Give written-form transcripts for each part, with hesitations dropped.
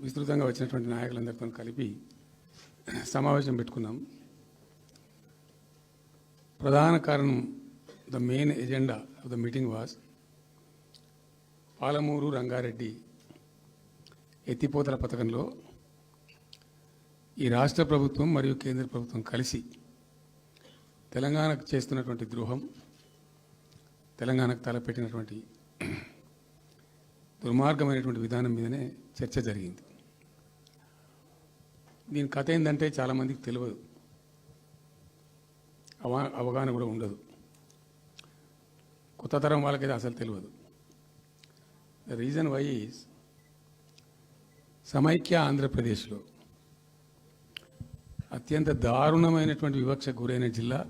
విస్తృతంగా వచ్చినటువంటి నాయకులందరితో కలిపి సమావేశం పెట్టుకున్నాం. ప్రధాన కారణం, the main agenda of the meeting was Palamuru Rangareddy ఎత్తిపోతల పథకంలో ఈ రాష్ట్ర ప్రభుత్వం మరియు కేంద్ర ప్రభుత్వం కలిసి తెలంగాణకు చేస్తున్నటువంటి ద్రోహం, తెలంగాణకు తలపెట్టినటువంటి దుర్మార్గమైనటువంటి విధానం మీదనే చర్చ జరిగింది. దీని కథ ఏంటంటే చాలామందికి తెలియదు, అవగాహన కూడా ఉండదు. కొత్త తరం వాళ్ళకైతే అసలు తెలియదు. ద రీజన్ వై ఈజ్ సమైక్య ఆంధ్రప్రదేశ్లో అత్యంత దారుణమైనటువంటి వివక్షకు గురైన జిల్లా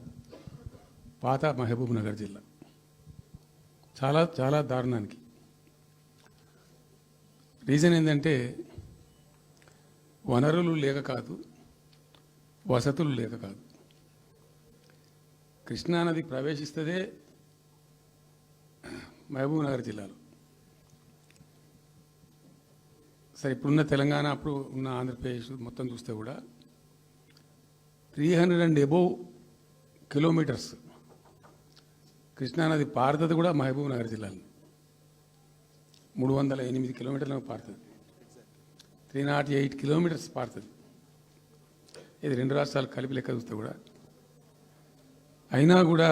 పాత మహబూబ్ నగర్ జిల్లా. చాలా చాలా దారుణానికి రీజన్ ఏంటంటే వనరులు లేక కాదు, వసతులు లేక కాదు. కృష్ణానది ప్రవేశిస్తదే మహబూబ్ నగర్ జిల్లాలో. సరే, ఇప్పుడున్న తెలంగాణ, అప్పుడు ఉన్న ఆంధ్రప్రదేశ్ మొత్తం చూస్తే కూడా 300 కిలోమీటర్స్ కృష్ణానది పారుతుంది కూడా మహబూబ్ నగర్ జిల్లాలో. 308 కిలోమీటర్లకు పారుతుంది. 308 కిలోమీటర్స్ పారుతుంది. ఇది రెండు రాష్ట్రాలు కలిపి లెక్క చూస్తే కూడా. అయినా కూడా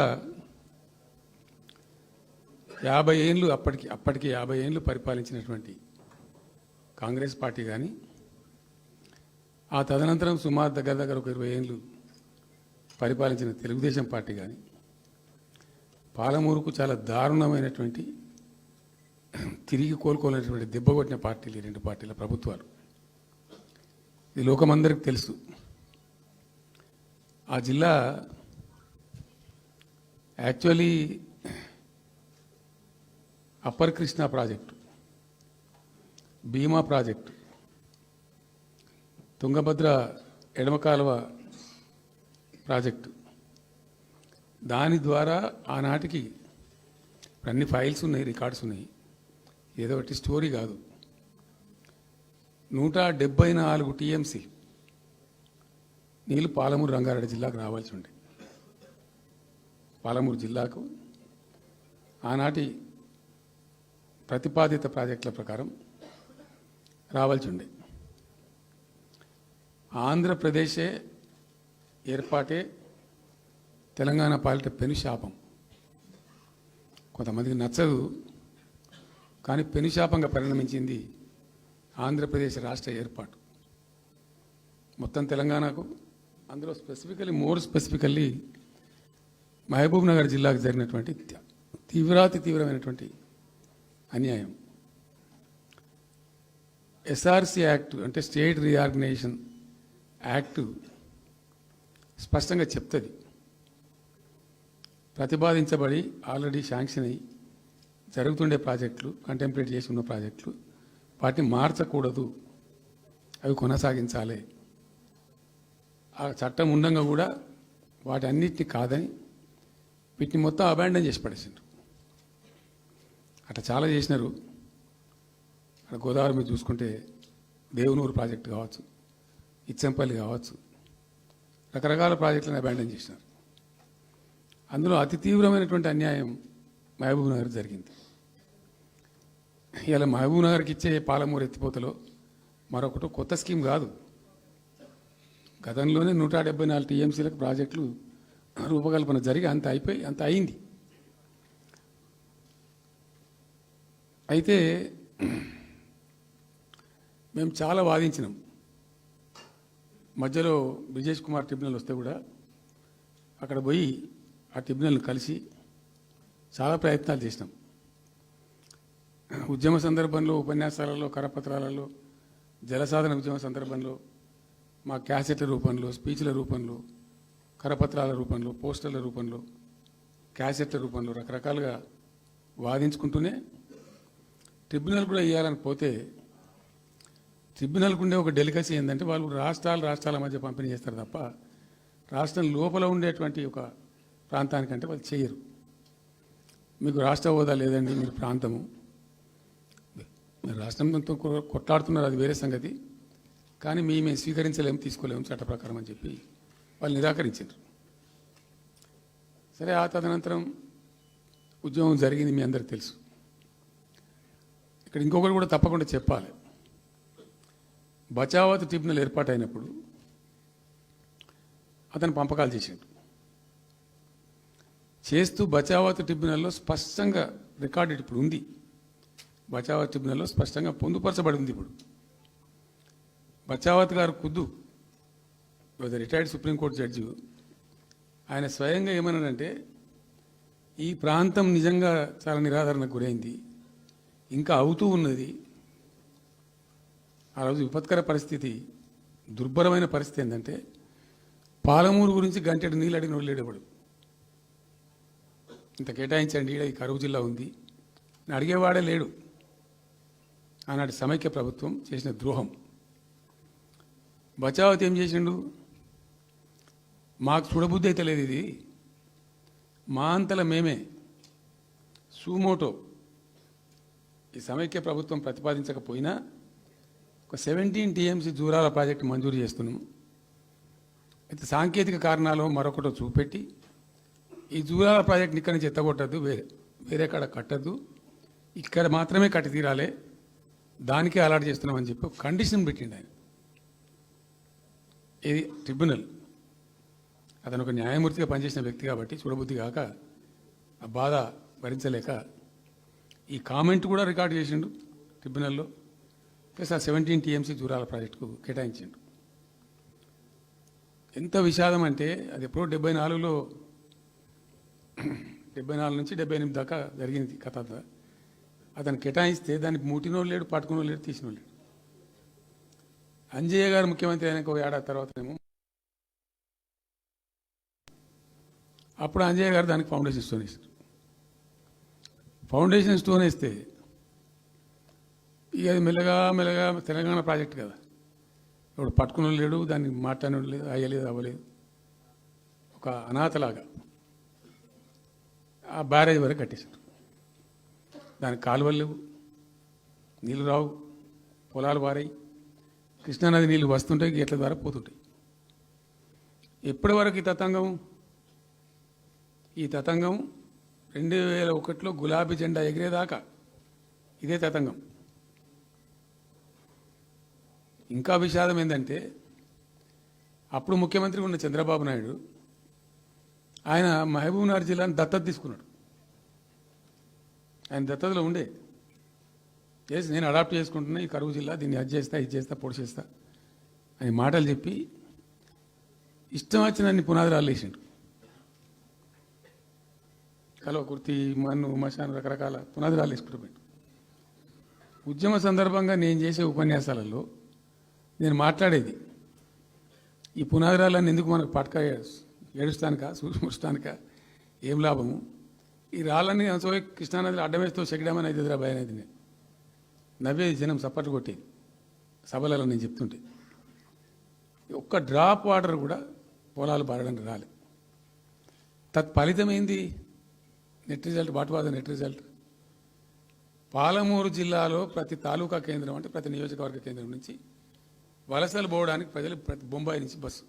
50 ఏళ్ళు అప్పటికి 50 ఏళ్ళు పరిపాలించినటువంటి కాంగ్రెస్ పార్టీ కానీ, ఆ తదనంతరం సుమారు దగ్గర ఒక 20 ఏళ్ళు పరిపాలించిన తెలుగుదేశం పార్టీ కానీ, పాలమూరుకు చాలా దారుణమైనటువంటి తిరిగి కోలుకోలేనటువంటి దెబ్బ కొట్టిన పార్టీలు ఈ రెండు పార్టీల ప్రభుత్వాలు. ఇది లోకమందరికి తెలుసు. ఆ జిల్లా యాక్చువల్లీ అప్పర్ కృష్ణా ప్రాజెక్టు, భీమా ప్రాజెక్టు, తుంగభద్ర ఎడమ కాలువ ప్రాజెక్టు, దాని ద్వారా ఆనాటికి అన్ని ఫైల్స్ ఉన్నాయి, రికార్డ్స్ ఉన్నాయి. ఏదో ఒకటి స్టోరీ కాదు. 174 టీఎంసీ నీళ్ళు పాలమూరు రంగారెడ్డి జిల్లాకు రావాల్సి ఉండే. పాలమూరు జిల్లాకు ఆనాటి ప్రతిపాదిత ప్రాజెక్టుల ప్రకారం రావాల్సి ఉండే. ఆంధ్రప్రదేశే ఏర్పాటే తెలంగాణ పాలిట పెనుశాపం. కొంతమందికి నచ్చదు, కానీ పెనుశాపంగా పరిణమించింది ఆంధ్రప్రదేశ్ రాష్ట్ర ఏర్పాటు. మొత్తం తెలంగాణకు, అందులో మోర్ స్పెసిఫికల్లీ మహబూబ్ నగర్ జిల్లాకు జరిగినటువంటి తీవ్రమైనటువంటి అన్యాయం. ఎస్ఆర్సి యాక్ట్ అంటే స్టేట్ రీఆర్గనైజేషన్ యాక్టు స్పష్టంగా చెప్తుంది, ప్రతిపాదించబడి ఆల్రెడీ శాంక్షన్ అయ్యి జరుగుతుండే ప్రాజెక్టులు, కంటెంప్లేట్ చేసి ఉన్న ప్రాజెక్టులు, వాటిని మార్చకూడదు, అవి కొనసాగించాలి. ఆ చట్టం ఉండగా కూడా వాటి అన్నిటిని కాదని వీటిని మొత్తం అబాండన్ చేసి పడేసిండ్రు. అట్లా చాలా చేసినారు. అక్కడ గోదావరి మీద చూసుకుంటే దేవునూరు ప్రాజెక్టు కావచ్చు, ఇచ్చంపల్లి కావచ్చు, రకరకాల ప్రాజెక్టులను అబాండన్ చేసినారు. అందులో అతి తీవ్రమైనటువంటి అన్యాయం మహబూబ్ నగర్ జరిగింది. ఇలా మహబూబ్ నగర్కి ఇచ్చే పాలమూరు ఎత్తిపోతలో మరొకటి కొత్త స్కీమ్ కాదు. గతంలోనే 174 టీఎంసీలకు ప్రాజెక్టులు రూపకల్పన జరిగి అంత అయింది. అయితే మేము చాలా వాదించినాం. మధ్యలో బ్రిజేష్ కుమార్ ట్రిబ్యునల్ వస్తే కూడా అక్కడ పోయి ఆ ట్రిబ్యునల్ని కలిసి చాలా ప్రయత్నాలు చేసినాం. ఉద్యమ సందర్భంలో, ఉపన్యాసాలలో, కరపత్రాలలో, జలసాధన ఉద్యమ సందర్భంలో, మా క్యాసెట్ల రూపంలో, స్పీచ్ల రూపంలో, కరపత్రాల రూపంలో, పోస్టర్ల రూపంలో, క్యాసెట్ల రూపంలో రకరకాలుగా వాదించుకుంటూనే ట్రిబ్యునల్ కూడా ఇవ్వాలని పోతే, ట్రిబ్యునల్కు ఉండే ఒక డెలికసీ ఏంటంటే వాళ్ళు రాష్ట్రాల మధ్య పంపిణీ చేస్తారు తప్ప రాష్ట్రం లోపల ఉండేటువంటి ఒక ప్రాంతానికంటే వాళ్ళు చేయరు. మీకు రాష్ట్ర హోదా లేదండి, మీరు ప్రాంతము, మరి రాష్ట్రంతో కొట్లాడుతున్నారు, అది వేరే సంగతి. కానీ మేము స్వీకరించలేము, తీసుకోలేము చట్ట ప్రకారం అని చెప్పి వాళ్ళు నిరాకరించారు. సరే, ఆ తదనంతరం ఉద్యమం జరిగింది, మీ అందరికి తెలుసు. ఇక్కడ ఇంకొకటి కూడా తప్పకుండా చెప్పాలి. బచావత్ ట్రిబ్యునల్ ఏర్పాటైనప్పుడు అతను పంపకాలు చేస్తూ బచావత్ ట్రిబ్యునల్లో స్పష్టంగా రికార్డెడ్ ఇప్పుడు ఉంది. బచావత్ ట్రిబ్యునల్లో స్పష్టంగా పొందుపరచబడి ఉంది. ఇప్పుడు బచావత్ గారు ఖుద్దు రిటైర్డ్ సుప్రీంకోర్టు జడ్జి, ఆయన స్వయంగా ఏమన్నాడంటే, ఈ ప్రాంతం నిజంగా చాలా నిరాదరణకు గురైంది, ఇంకా అవుతూ ఉన్నది. ఆ రోజు విపత్కర పరిస్థితి, దుర్భరమైన పరిస్థితి ఏంటంటే, పాలమూరు గురించి గంటెడు నీళ్ళు అడిగిన వాళ్ళు లేడేవాడు. ఇంత కేటాయించండి, ఈ కరువు జిల్లా ఉంది అని అడిగేవాడే లేడు. ఆనాటి సమైక్య ప్రభుత్వం చేసిన ద్రోహం. బచావత్ ఏం చేసిండు, మాకు చూడబుద్ధి అయితే లేదు, ఇది మా అంతల మేమే సూమోటో ఈ సమైక్య ప్రభుత్వం ప్రతిపాదించకపోయినా ఒక 17 TMC జూరాల ప్రాజెక్టు మంజూరు చేస్తున్నాము. అయితే సాంకేతిక కారణాలు మరొకటో చూపెట్టి ఈ జూరాల ప్రాజెక్టుని ఇక్కడి నుంచి ఎత్తగొట్టద్దు, వేరే కాడ కట్టద్దు, ఇక్కడ మాత్రమే కట్టి తీరాలి, దానికే అలాట్ చేస్తున్నామని చెప్పి ఒక కండిషన్ పెట్టిండు ఆయన. ఇది ట్రిబ్యునల్. అతను ఒక న్యాయమూర్తిగా పనిచేసిన వ్యక్తి కాబట్టి చూడబుద్ధి కాక, ఆ బాధ భరించలేక ఈ కామెంట్ కూడా రికార్డు చేసిండు ట్రిబ్యునల్లో. ప్లస్ ఆ 17 TMC జూరాల ప్రాజెక్టుకు కేటాయించిండు. ఎంత విషాదం అంటే, అది ఎప్పుడో 74లో 74 నుంచి 78 దాకా జరిగింది కథ. అతను కేటాయిస్తే దానికి ముట్టినోళ్ళు లేడు, పట్టుకునోళ్ళు లేడు, తీసినోళ్ళు లేడు. అంజయ్య గారు ముఖ్యమంత్రి అయినాక ఒక ఏడాది తర్వాతనేమో అప్పుడు అంజయ్య గారు దానికి ఫౌండేషన్ స్టోన్ వేస్తారు. ఫౌండేషన్ స్టోన్ వేస్తే ఇక అది మెల్లగా మెల్లగా తెలంగాణ ప్రాజెక్ట్ కదా, ఇప్పుడు పట్టుకుని లేడు, దాన్ని మాట్లాడడం లేదు, అయ్యలేదు, అవ్వలేదు. ఒక అనాథలాగా ఆ బ్యారేజ్ వరకు కట్టేశారు. దానికి కాలువలు లేవు, నీళ్ళు రావు, పొలాలు పారాయి, కృష్ణానది నీళ్ళు వస్తుంటాయి, గేట్ల ద్వారా పోతుంటాయి. ఎప్పటి వరకు ఈ తతంగం 2001లో గులాబీ జెండా ఎగిరేదాకా ఇదే తతంగం. ఇంకా విషాదం ఏంటంటే, అప్పుడు ముఖ్యమంత్రి ఉన్న చంద్రబాబు నాయుడు ఆయన మహబూబ్నగర్ జిల్లాను దత్తత తీసుకున్నాడు. ఆయన దత్తతలో ఉండే చేసి నేను అడాప్ట్ చేసుకుంటున్నా ఈ కరువు జిల్లా, దీన్ని అది చేస్తా, ఇది చేస్తా, పొడి చేస్తా అని మాటలు చెప్పి ఇష్టం వచ్చినన్ని పునాదురాలు వేసిండు. కలువ కుర్తి, మన్ను, మశాను, రకరకాల పునాదురాలు వేసుకుంటూ ఉద్యమ సందర్భంగా నేను చేసే ఉపన్యాసాలలో నేను మాట్లాడేది, ఈ పునాదిరాలన్నీ ఎందుకు మనకు పట్క ఏడుస్తానిక, చూసుకుంటానిక, ఏం లాభము, ఈ రాళ్ళని అంశం కృష్ణానదిలో అడ్డమేస్తూ చెక్కడామని అయితే భయం అనేది నేను నవ్వేది, జనం సప్పట్లు కొట్టేది సభలలో నేను చెప్తుంటే. ఒక్క డ్రాప్ వాటర్ కూడా పొలాలు పారడానికి రాలేదు. తత్ఫలితమైంది net result. What was the net result? Palamuru జిల్లాలో ప్రతి తాలూకా కేంద్రం, అంటే ప్రతి నియోజకవర్గ కేంద్రం నుంచి వలసలు పోవడానికి ప్రజలు ప్రతి బొంబాయి నుంచి bus,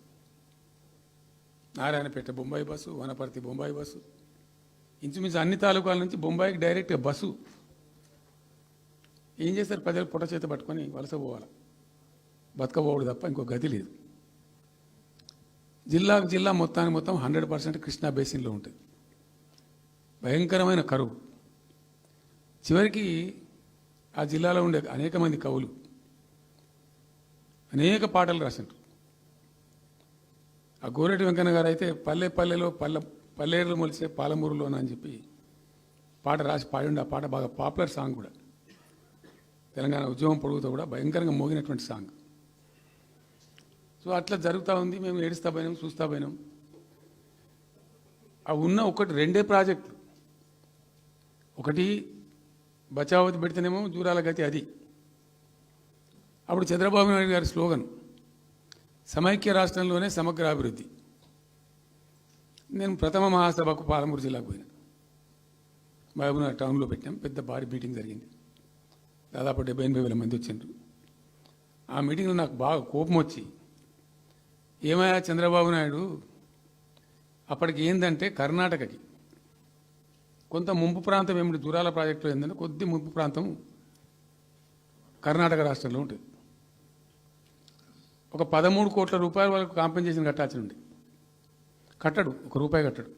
Narayanpet Bombay bus, Wanaparthy Bombay bus, ఇంచుమించు అన్ని తాలూకాల నుంచి బొంబాయికి డైరెక్ట్గా బస్సు. ఏం చేస్తారు, ప్రజలు పొట్ట చేత పట్టుకొని వలస పోవాలి, బతకపోవడు తప్ప ఇంకో గతి లేదు. జిల్లాకు జిల్లా మొత్తానికి మొత్తం 100% కృష్ణా బేసిన్లో ఉంటుంది. భయంకరమైన కరువు. చివరికి ఆ జిల్లాలో ఉండే అనేక మంది కవులు అనేక పాటలు రాశారు. ఆ గోరెటి వెంకన్న గారు అయితే పల్లె పల్లెలో పల్లెలు మొలిసే పాలమూరులోన అని చెప్పి పాట రాసి పాడిండి. ఆ పాట బాగా పాపులర్ సాంగ్ కూడా, తెలంగాణ ఉద్యమం పొడుగుతో కూడా భయంకరంగా మోగినటువంటి సాంగ్. సో అట్లా జరుగుతూ ఉంది. మేము ఏడుస్తా పోయినాం, చూస్తా పోయినాం. ఆ ఉన్న రెండే ప్రాజెక్టులు, ఒకటి బచావతి పెడితేనేమో జూరాల గతి అది. అప్పుడు చంద్రబాబు నాయుడు గారి స్లోగన్ సమైక్య రాష్ట్రంలోనే సమగ్ర అభివృద్ధి. నేను ప్రథమ మహాసభకు పాలమూరు జిల్లాకు పోయినా, మహబూబ్నగర్ టౌన్లో పెట్టాం, పెద్ద భారీ మీటింగ్ జరిగింది. దాదాపు 70-80 వేల మంది వచ్చిండ్రు. ఆ మీటింగ్లో నాకు బాగా కోపం వచ్చి, ఏమయ్యా చంద్రబాబు నాయుడు, అప్పటికి ఏంటంటే కర్ణాటకకి కొంత ముంపు ప్రాంతం ఏమిటి దూరాల ప్రాజెక్టులో ఏంటంటే కొద్ది ముంపు ప్రాంతం కర్ణాటక రాష్ట్రంలో ఉంటుంది. ఒక 13 కోట్ల రూపాయల వరకు కాంపెన్సేషన్ కట్టాల్సి ఉంది. కట్టడు, ₹1 కట్టడు.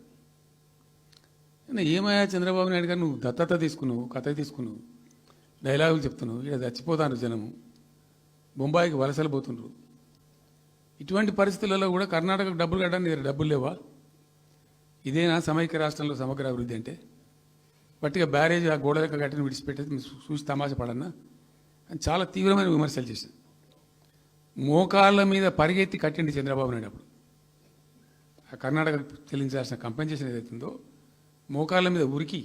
ఏమయ్యా చంద్రబాబు నాయుడు గారు, నువ్వు దత్తత తీసుకున్నావు, కథ తీసుకున్నావు, డైలాగులు చెప్తున్నావు, ఇక్కడ చచ్చిపోతాను జనము, బొంబాయికి వలసలు పోతుండ్రు. ఇటువంటి పరిస్థితులలో కూడా కర్ణాటకకు డబ్బులు కట్టడానికి డబ్బులు లేవా? ఇదేనా సమైక్య రాష్ట్రంలో సమగ్ర అభివృద్ధి అంటే? పట్టిగా బ్యారేజ్ ఆ గోడ లెక్క కట్టిన విడిచిపెట్టేది చూసి తమాషా పడన్నా అని చాలా తీవ్రమైన విమర్శలు చేశాను. మోకాళ్ళ మీద పరిగెత్తి కట్టిండి చంద్రబాబు నాయుడు. అప్పుడు ఆ కర్ణాటక చెల్లించాల్సిన కంపెన్సేషన్ ఏదైతుందో మోకాళ్ళ మీద ఉరికి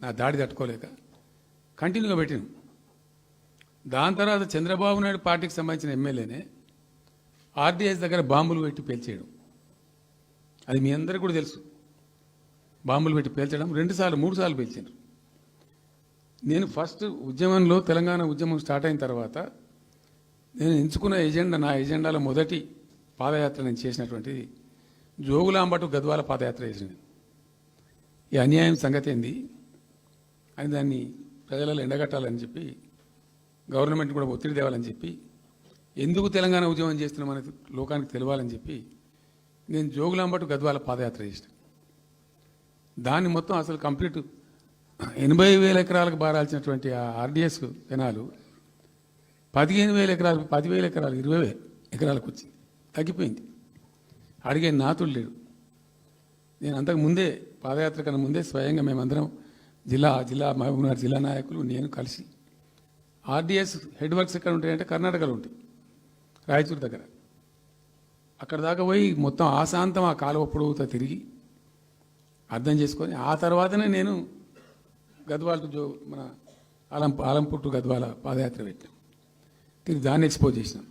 నా దాడి తట్టుకోలేక కంటిన్యూగా పెట్టినాం. దాని తర్వాత చంద్రబాబు నాయుడు పార్టీకి సంబంధించిన ఎమ్మెల్యేనే ఆర్డీఎస్ దగ్గర బాంబులు పెట్టి పేల్చేయడం, అది మీ అందరికీ కూడా తెలుసు. బాంబులు పెట్టి పేల్చడం 2 సార్లు 3 సార్లు పేల్చారు. నేను ఫస్ట్ ఉద్యమంలో తెలంగాణ ఉద్యమం స్టార్ట్ అయిన తర్వాత నేను ఎంచుకున్న ఎజెండా, నా ఎజెండాలో మొదటి పాదయాత్ర నేను చేసినటువంటిది జోగులాంబ టు గద్వాల పాదయాత్ర చేసింది. ఈ అన్యాయం సంగతి ఏంది అని దాన్ని ప్రజలలో ఎండగట్టాలని చెప్పి, గవర్నమెంట్ కూడా ఒత్తిడి తేవాలని చెప్పి, ఎందుకు తెలంగాణ ఉద్యమం చేస్తున్నాం అనేది లోకానికి తెలియాలని చెప్పి నేను జోగులాంబ టు గద్వాల పాదయాత్ర చేసిన. దాన్ని మొత్తం అసలు కంప్లీట్ 80,000 ఎకరాలకు బారాల్సినటువంటి ఆ ఆర్డీఎస్ కెనాలు 15,000 ఎకరాలు, 10,000 ఎకరాలు, 20,000 ఎకరాలకు వచ్చింది, తగ్గిపోయింది. అడిగే నాతుడు లేడు. నేను అంతకు ముందే పాదయాత్ర కన్నా ముందే స్వయంగా మేమందరం జిల్లా మహబూబ్నగర్ జిల్లా నాయకులు నేను కలిసి ఆర్డీఎస్ హెడ్ వర్క్స్ ఎక్కడ ఉంటాయంటే కర్ణాటకలో ఉంటాయి, రాయచూరు దగ్గర. అక్కడ దాకా పోయి మొత్తం ఆశాంతం ఆ కాలువ పొడవుతో తిరిగి అర్థం చేసుకొని ఆ తర్వాతనే నేను గద్వాల మన ఆలంపూర్ టు గద్వాల పాదయాత్ర పెట్టాం. తిరిగి దాన్ని ఎక్స్పోజ్ చేసినాం.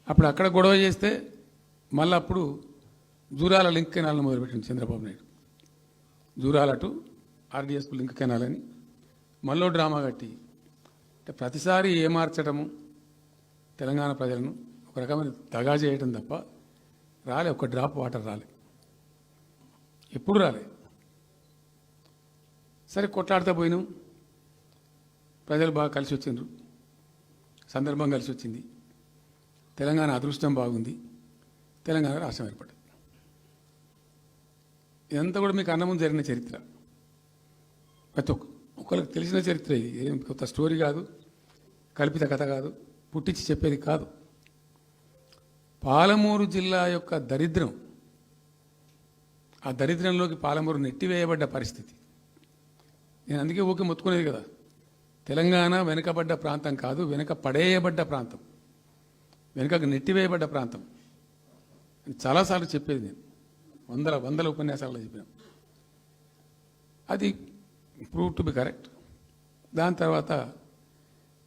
అప్పుడు అక్కడ గొడవ చేస్తే మళ్ళీ అప్పుడు జూరాల లింక్ కెనాల్ని మొదలుపెట్టింది చంద్రబాబు నాయుడు. జూరాల టు ఆర్డీఎస్కు లింక్ కెనాల్ అని మళ్ళీ డ్రామా కట్టి, అంటే ప్రతిసారి ఏమార్చడము తెలంగాణ ప్రజలను ఒక రకమైన దగా చేయటం తప్ప రాలే, ఒక డ్రాప్ వాటర్ రాలే, ఎప్పుడు రాలే. సరే కొట్లాడుతూ పోయినాం, ప్రజలు బాగా కలిసి వచ్చిండ్రు, సందర్భం కలిసి వచ్చింది, తెలంగాణ అదృష్టం బాగుంది, తెలంగాణ రాష్ట్రం ఏర్పడింది. ఇదంతా కూడా మీకు అన్నముందు జరిగిన చరిత్ర, ప్రతి ఒక్కరికి తెలిసిన చరిత్ర. ఇది ఏం కొత్త స్టోరీ కాదు, కల్పిత కథ కాదు, పుట్టించి చెప్పేది కాదు. పాలమూరు జిల్లా యొక్క దరిద్రం, ఆ దరిద్రంలోకి పాలమూరు నెట్టివేయబడ్డ పరిస్థితి. నేను అందుకే ఊకే మొత్తుకునేది కదా, తెలంగాణ వెనుకబడ్డ ప్రాంతం కాదు, వెనుక పడేయబడ్డ ప్రాంతం, వెనుకకు నెట్టివేయబడ్డ ప్రాంతం అని చాలాసార్లు చెప్పేది. నేను వందల ఉపన్యాసాల్లో చెప్పాను. అది ప్రూవ్ టు బి కరెక్ట్. దాని తర్వాత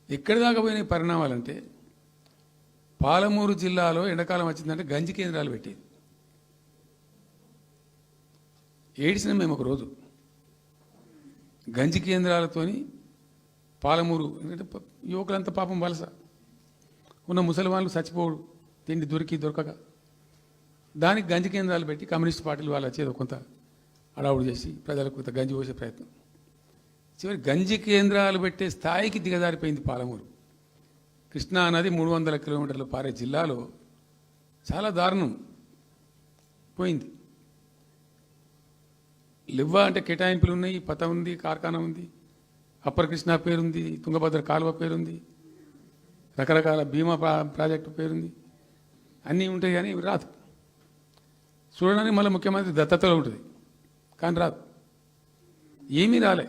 ఎక్కడి దాకా పోయిన పరిణామాలంటే, పాలమూరు జిల్లాలో ఎండాకాలం వచ్చిందంటే గంజి కేంద్రాలు పెట్టేది. ఏడిసినాం మేము ఒకరోజు. గంజి కేంద్రాలతోని పాలమూరు, ఎందుకంటే యువకులంతా పాపం వలస ఉన్న ముసలివాళ్ళు చచ్చిపోడు, తిండి దొరకక, దానికి గంజి కేంద్రాలు పెట్టి కమ్యూనిస్ట్ పార్టీలు వాళ్ళు వచ్చేది కొంత అడావుడు చేసి ప్రజలకు కొంత గంజి పోసే ప్రయత్నం. చివరి గంజి కేంద్రాలు పెట్టే స్థాయికి దిగజారిపోయింది పాలమూరు. కృష్ణా నది 300 కిలోమీటర్లు పారే జిల్లాలో చాలా దారుణం పోయింది. లివ్వా అంటే కేటాయింపులు ఉన్నాయి, పత ఉంది, కార్ఖానా ఉంది, అప్పర్ కృష్ణా పేరుంది, తుంగభద్ర కాలువ పేరుంది, రకరకాల భీమా ప్రాజెక్టు పేరుంది, అన్నీ ఉంటాయి కానీ రాదు. చూడడానికి మళ్ళీ ముఖ్యమంత్రి దత్తతలో ఉంటుంది కానీ రాదు, ఏమీ రాలే.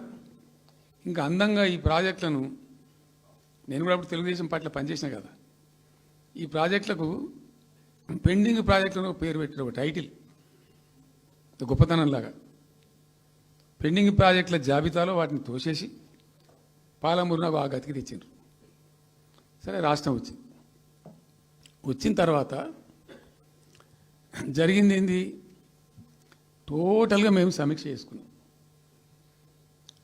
ఇంకా అందంగా ఈ ప్రాజెక్టులను, నేను కూడా అప్పుడు తెలుగుదేశం పార్టీలో పనిచేసిన కదా, ఈ ప్రాజెక్టులకు పెండింగ్ ప్రాజెక్టులను పేరు పెట్టిన ఒక టైటిల్ గొప్పతనంలాగా పెండింగ్ ప్రాజెక్టుల జాబితాలో వాటిని తోసేసి పాలమూరున ఆ గతికి తెచ్చిండ్రు. సరే రాష్ట్రం వచ్చిన తర్వాత జరిగింది ఏంది, టోటల్గా మేము సమీక్ష చేసుకున్నాం.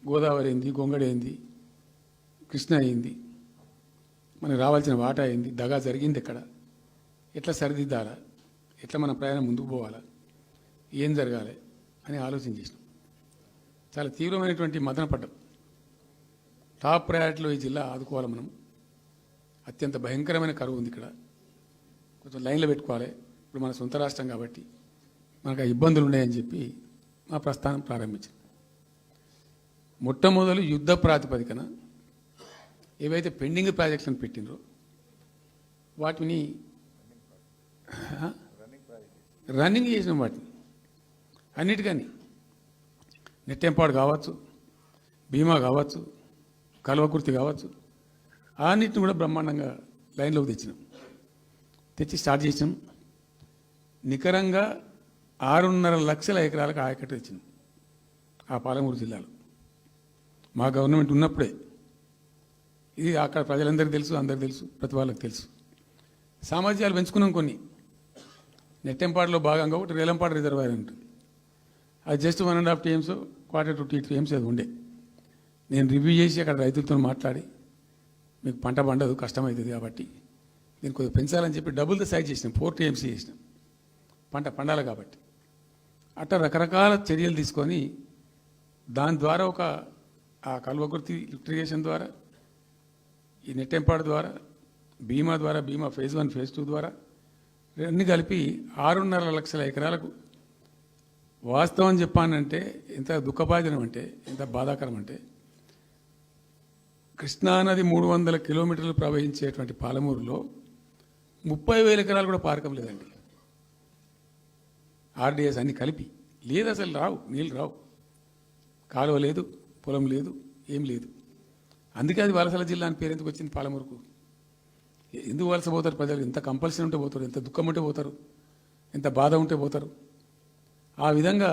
గోదావరి ఏంది, గొంగడి ఏంది, కృష్ణ అయింది, మనకు రావాల్సిన వాటా అయింది, దగా జరిగింది ఎక్కడ, ఎట్లా సరిదిద్దాలా, ఎట్లా మన ప్రయాణం ముందుకు పోవాలా, ఏం జరగాలి అని ఆలోచన చేసినాం. చాలా తీవ్రమైనటువంటి మదన పడ్డం. టాప్ ప్రయారిటీలో ఈ జిల్లా ఆదుకోవాలి మనం. అత్యంత భయంకరమైన కరువు ఉంది ఇక్కడ, కొంచెం లైన్లో పెట్టుకోవాలి. ఇప్పుడు మన సొంత రాష్ట్రం కాబట్టి మనకు ఆ ఇబ్బందులు ఉన్నాయని చెప్పి మా ప్రస్థానం ప్రారంభించాం. మొట్టమొదలు యుద్ధ ప్రాతిపదికన ఏవైతే పెండింగ్ ప్రాజెక్టులను పెట్టినరో వాటిని రన్నింగ్ చేసిన వాటిని అన్నిటికని నెట్టెంపాడు కావచ్చు, భీమా కావచ్చు, కల్వకుర్తి కావచ్చు, అన్నిటిని కూడా బ్రహ్మాండంగా లైన్లోకి తెచ్చి స్టార్ట్ చేసినాం. నికరంగా 6.5 లక్షల ఎకరాలకు ఆయకట్టు తెచ్చినాం ఆ పాలమూరు జిల్లాలో మా గవర్నమెంట్ ఉన్నప్పుడే. ఇది అక్కడ ప్రజలందరికీ తెలుసు, అందరికీ తెలుసు, ప్రతి వాళ్ళకి తెలుసు. సామర్థ్యాలు పెంచుకున్నాం కొన్ని. నెట్టెంపాడులో భాగంగా ఒకటి రేలంపాడు రిజర్వాయర్ ఉంటుంది. అది జస్ట్ 1.5 TMs, 1/4 to 2 TMs అది ఉండే. నేను రివ్యూ చేసి అక్కడ రైతులతో మాట్లాడి మీకు పంట పండదు, కష్టమవుతుంది కాబట్టి దీన్ని కొద్దిగా పెంచాలని చెప్పి డబుల్ ద సైజ్ చేసినాం, 4 TMs చేసినాం, పంట పండాలి కాబట్టి. అట్లా రకరకాల చర్యలు తీసుకొని దాని ద్వారా ఆ కల్వకుర్తి లిఫ్టిగేషన్ ద్వారా, ఈ నెట్టెంపాడు ద్వారా, బీమా ద్వారా, బీమా phase 1 phase 2 ద్వారా అన్ని కలిపి 6.5 లక్షల ఎకరాలకు. వాస్తవం చెప్పానంటే ఎంత దుఃఖభాజనం అంటే, ఎంత బాధాకరం అంటే, కృష్ణానది 300 కిలోమీటర్లు ప్రవహించేటువంటి పాలమూరులో 30,000 ఎకరాలు కూడా పారకం లేదండి. RDS అన్ని కలిపి లేదు, అసలు రావు, నీళ్ళు రావు, కాలువ లేదు, పొలం లేదు, ఏం లేదు. అందుకే అది వలసల జిల్లా అని పేరు ఎందుకు వచ్చింది పాలమూరుకు? ఎందుకు వలస పోతారు ప్రజలు? ఎంత కంపల్సరీ ఉంటే పోతారు, ఎంత దుఃఖం ఉంటే పోతారు, ఎంత బాధ ఉంటే పోతారు. ఆ విధంగా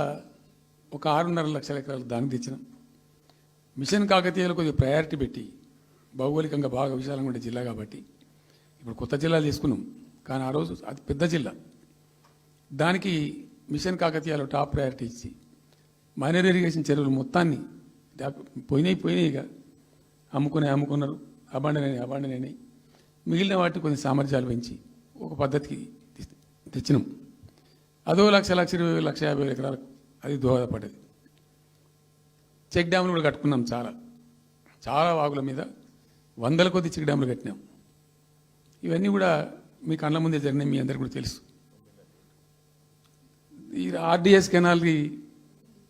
ఒక 6.5 లక్షల ఎకరాలు దానికి తెచ్చినాం. మిషన్ కాకతీయలో కొద్దిగా ప్రయారిటీ పెట్టి, భౌగోళికంగా బాగా విశాలంగా ఉండే జిల్లా కాబట్టి ఇప్పుడు కొత్త జిల్లాలు తీసుకున్నాం, కానీ ఆ రోజు అది పెద్ద జిల్లా. దానికి మిషన్ కాకతీయలో టాప్ ప్రయారిటీ ఇచ్చి మైనర్ ఇరిగేషన్ చెరువులు మొత్తాన్ని పోయినాయిగా అమ్ముకున్నారు, అబాండనైనాయి. మిగిలిన వాటిని కొన్ని సామర్థ్యాలు పెంచి ఒక పద్ధతికి తెచ్చినాం. అదో 1,20,000-1,50,000 ఎకరాలకు అది దోహదపడ్డది. చెక్ డ్యాములు కూడా కట్టుకున్నాం. చాలా వాగుల మీద 100ల కొద్ది చెక్ డ్యాములు కట్టినాం. ఇవన్నీ కూడా మీ కళ్ళ ముందే జరిగినాయి, మీ అందరికీ కూడా తెలుసు. ఈ RDS కెనాల్కి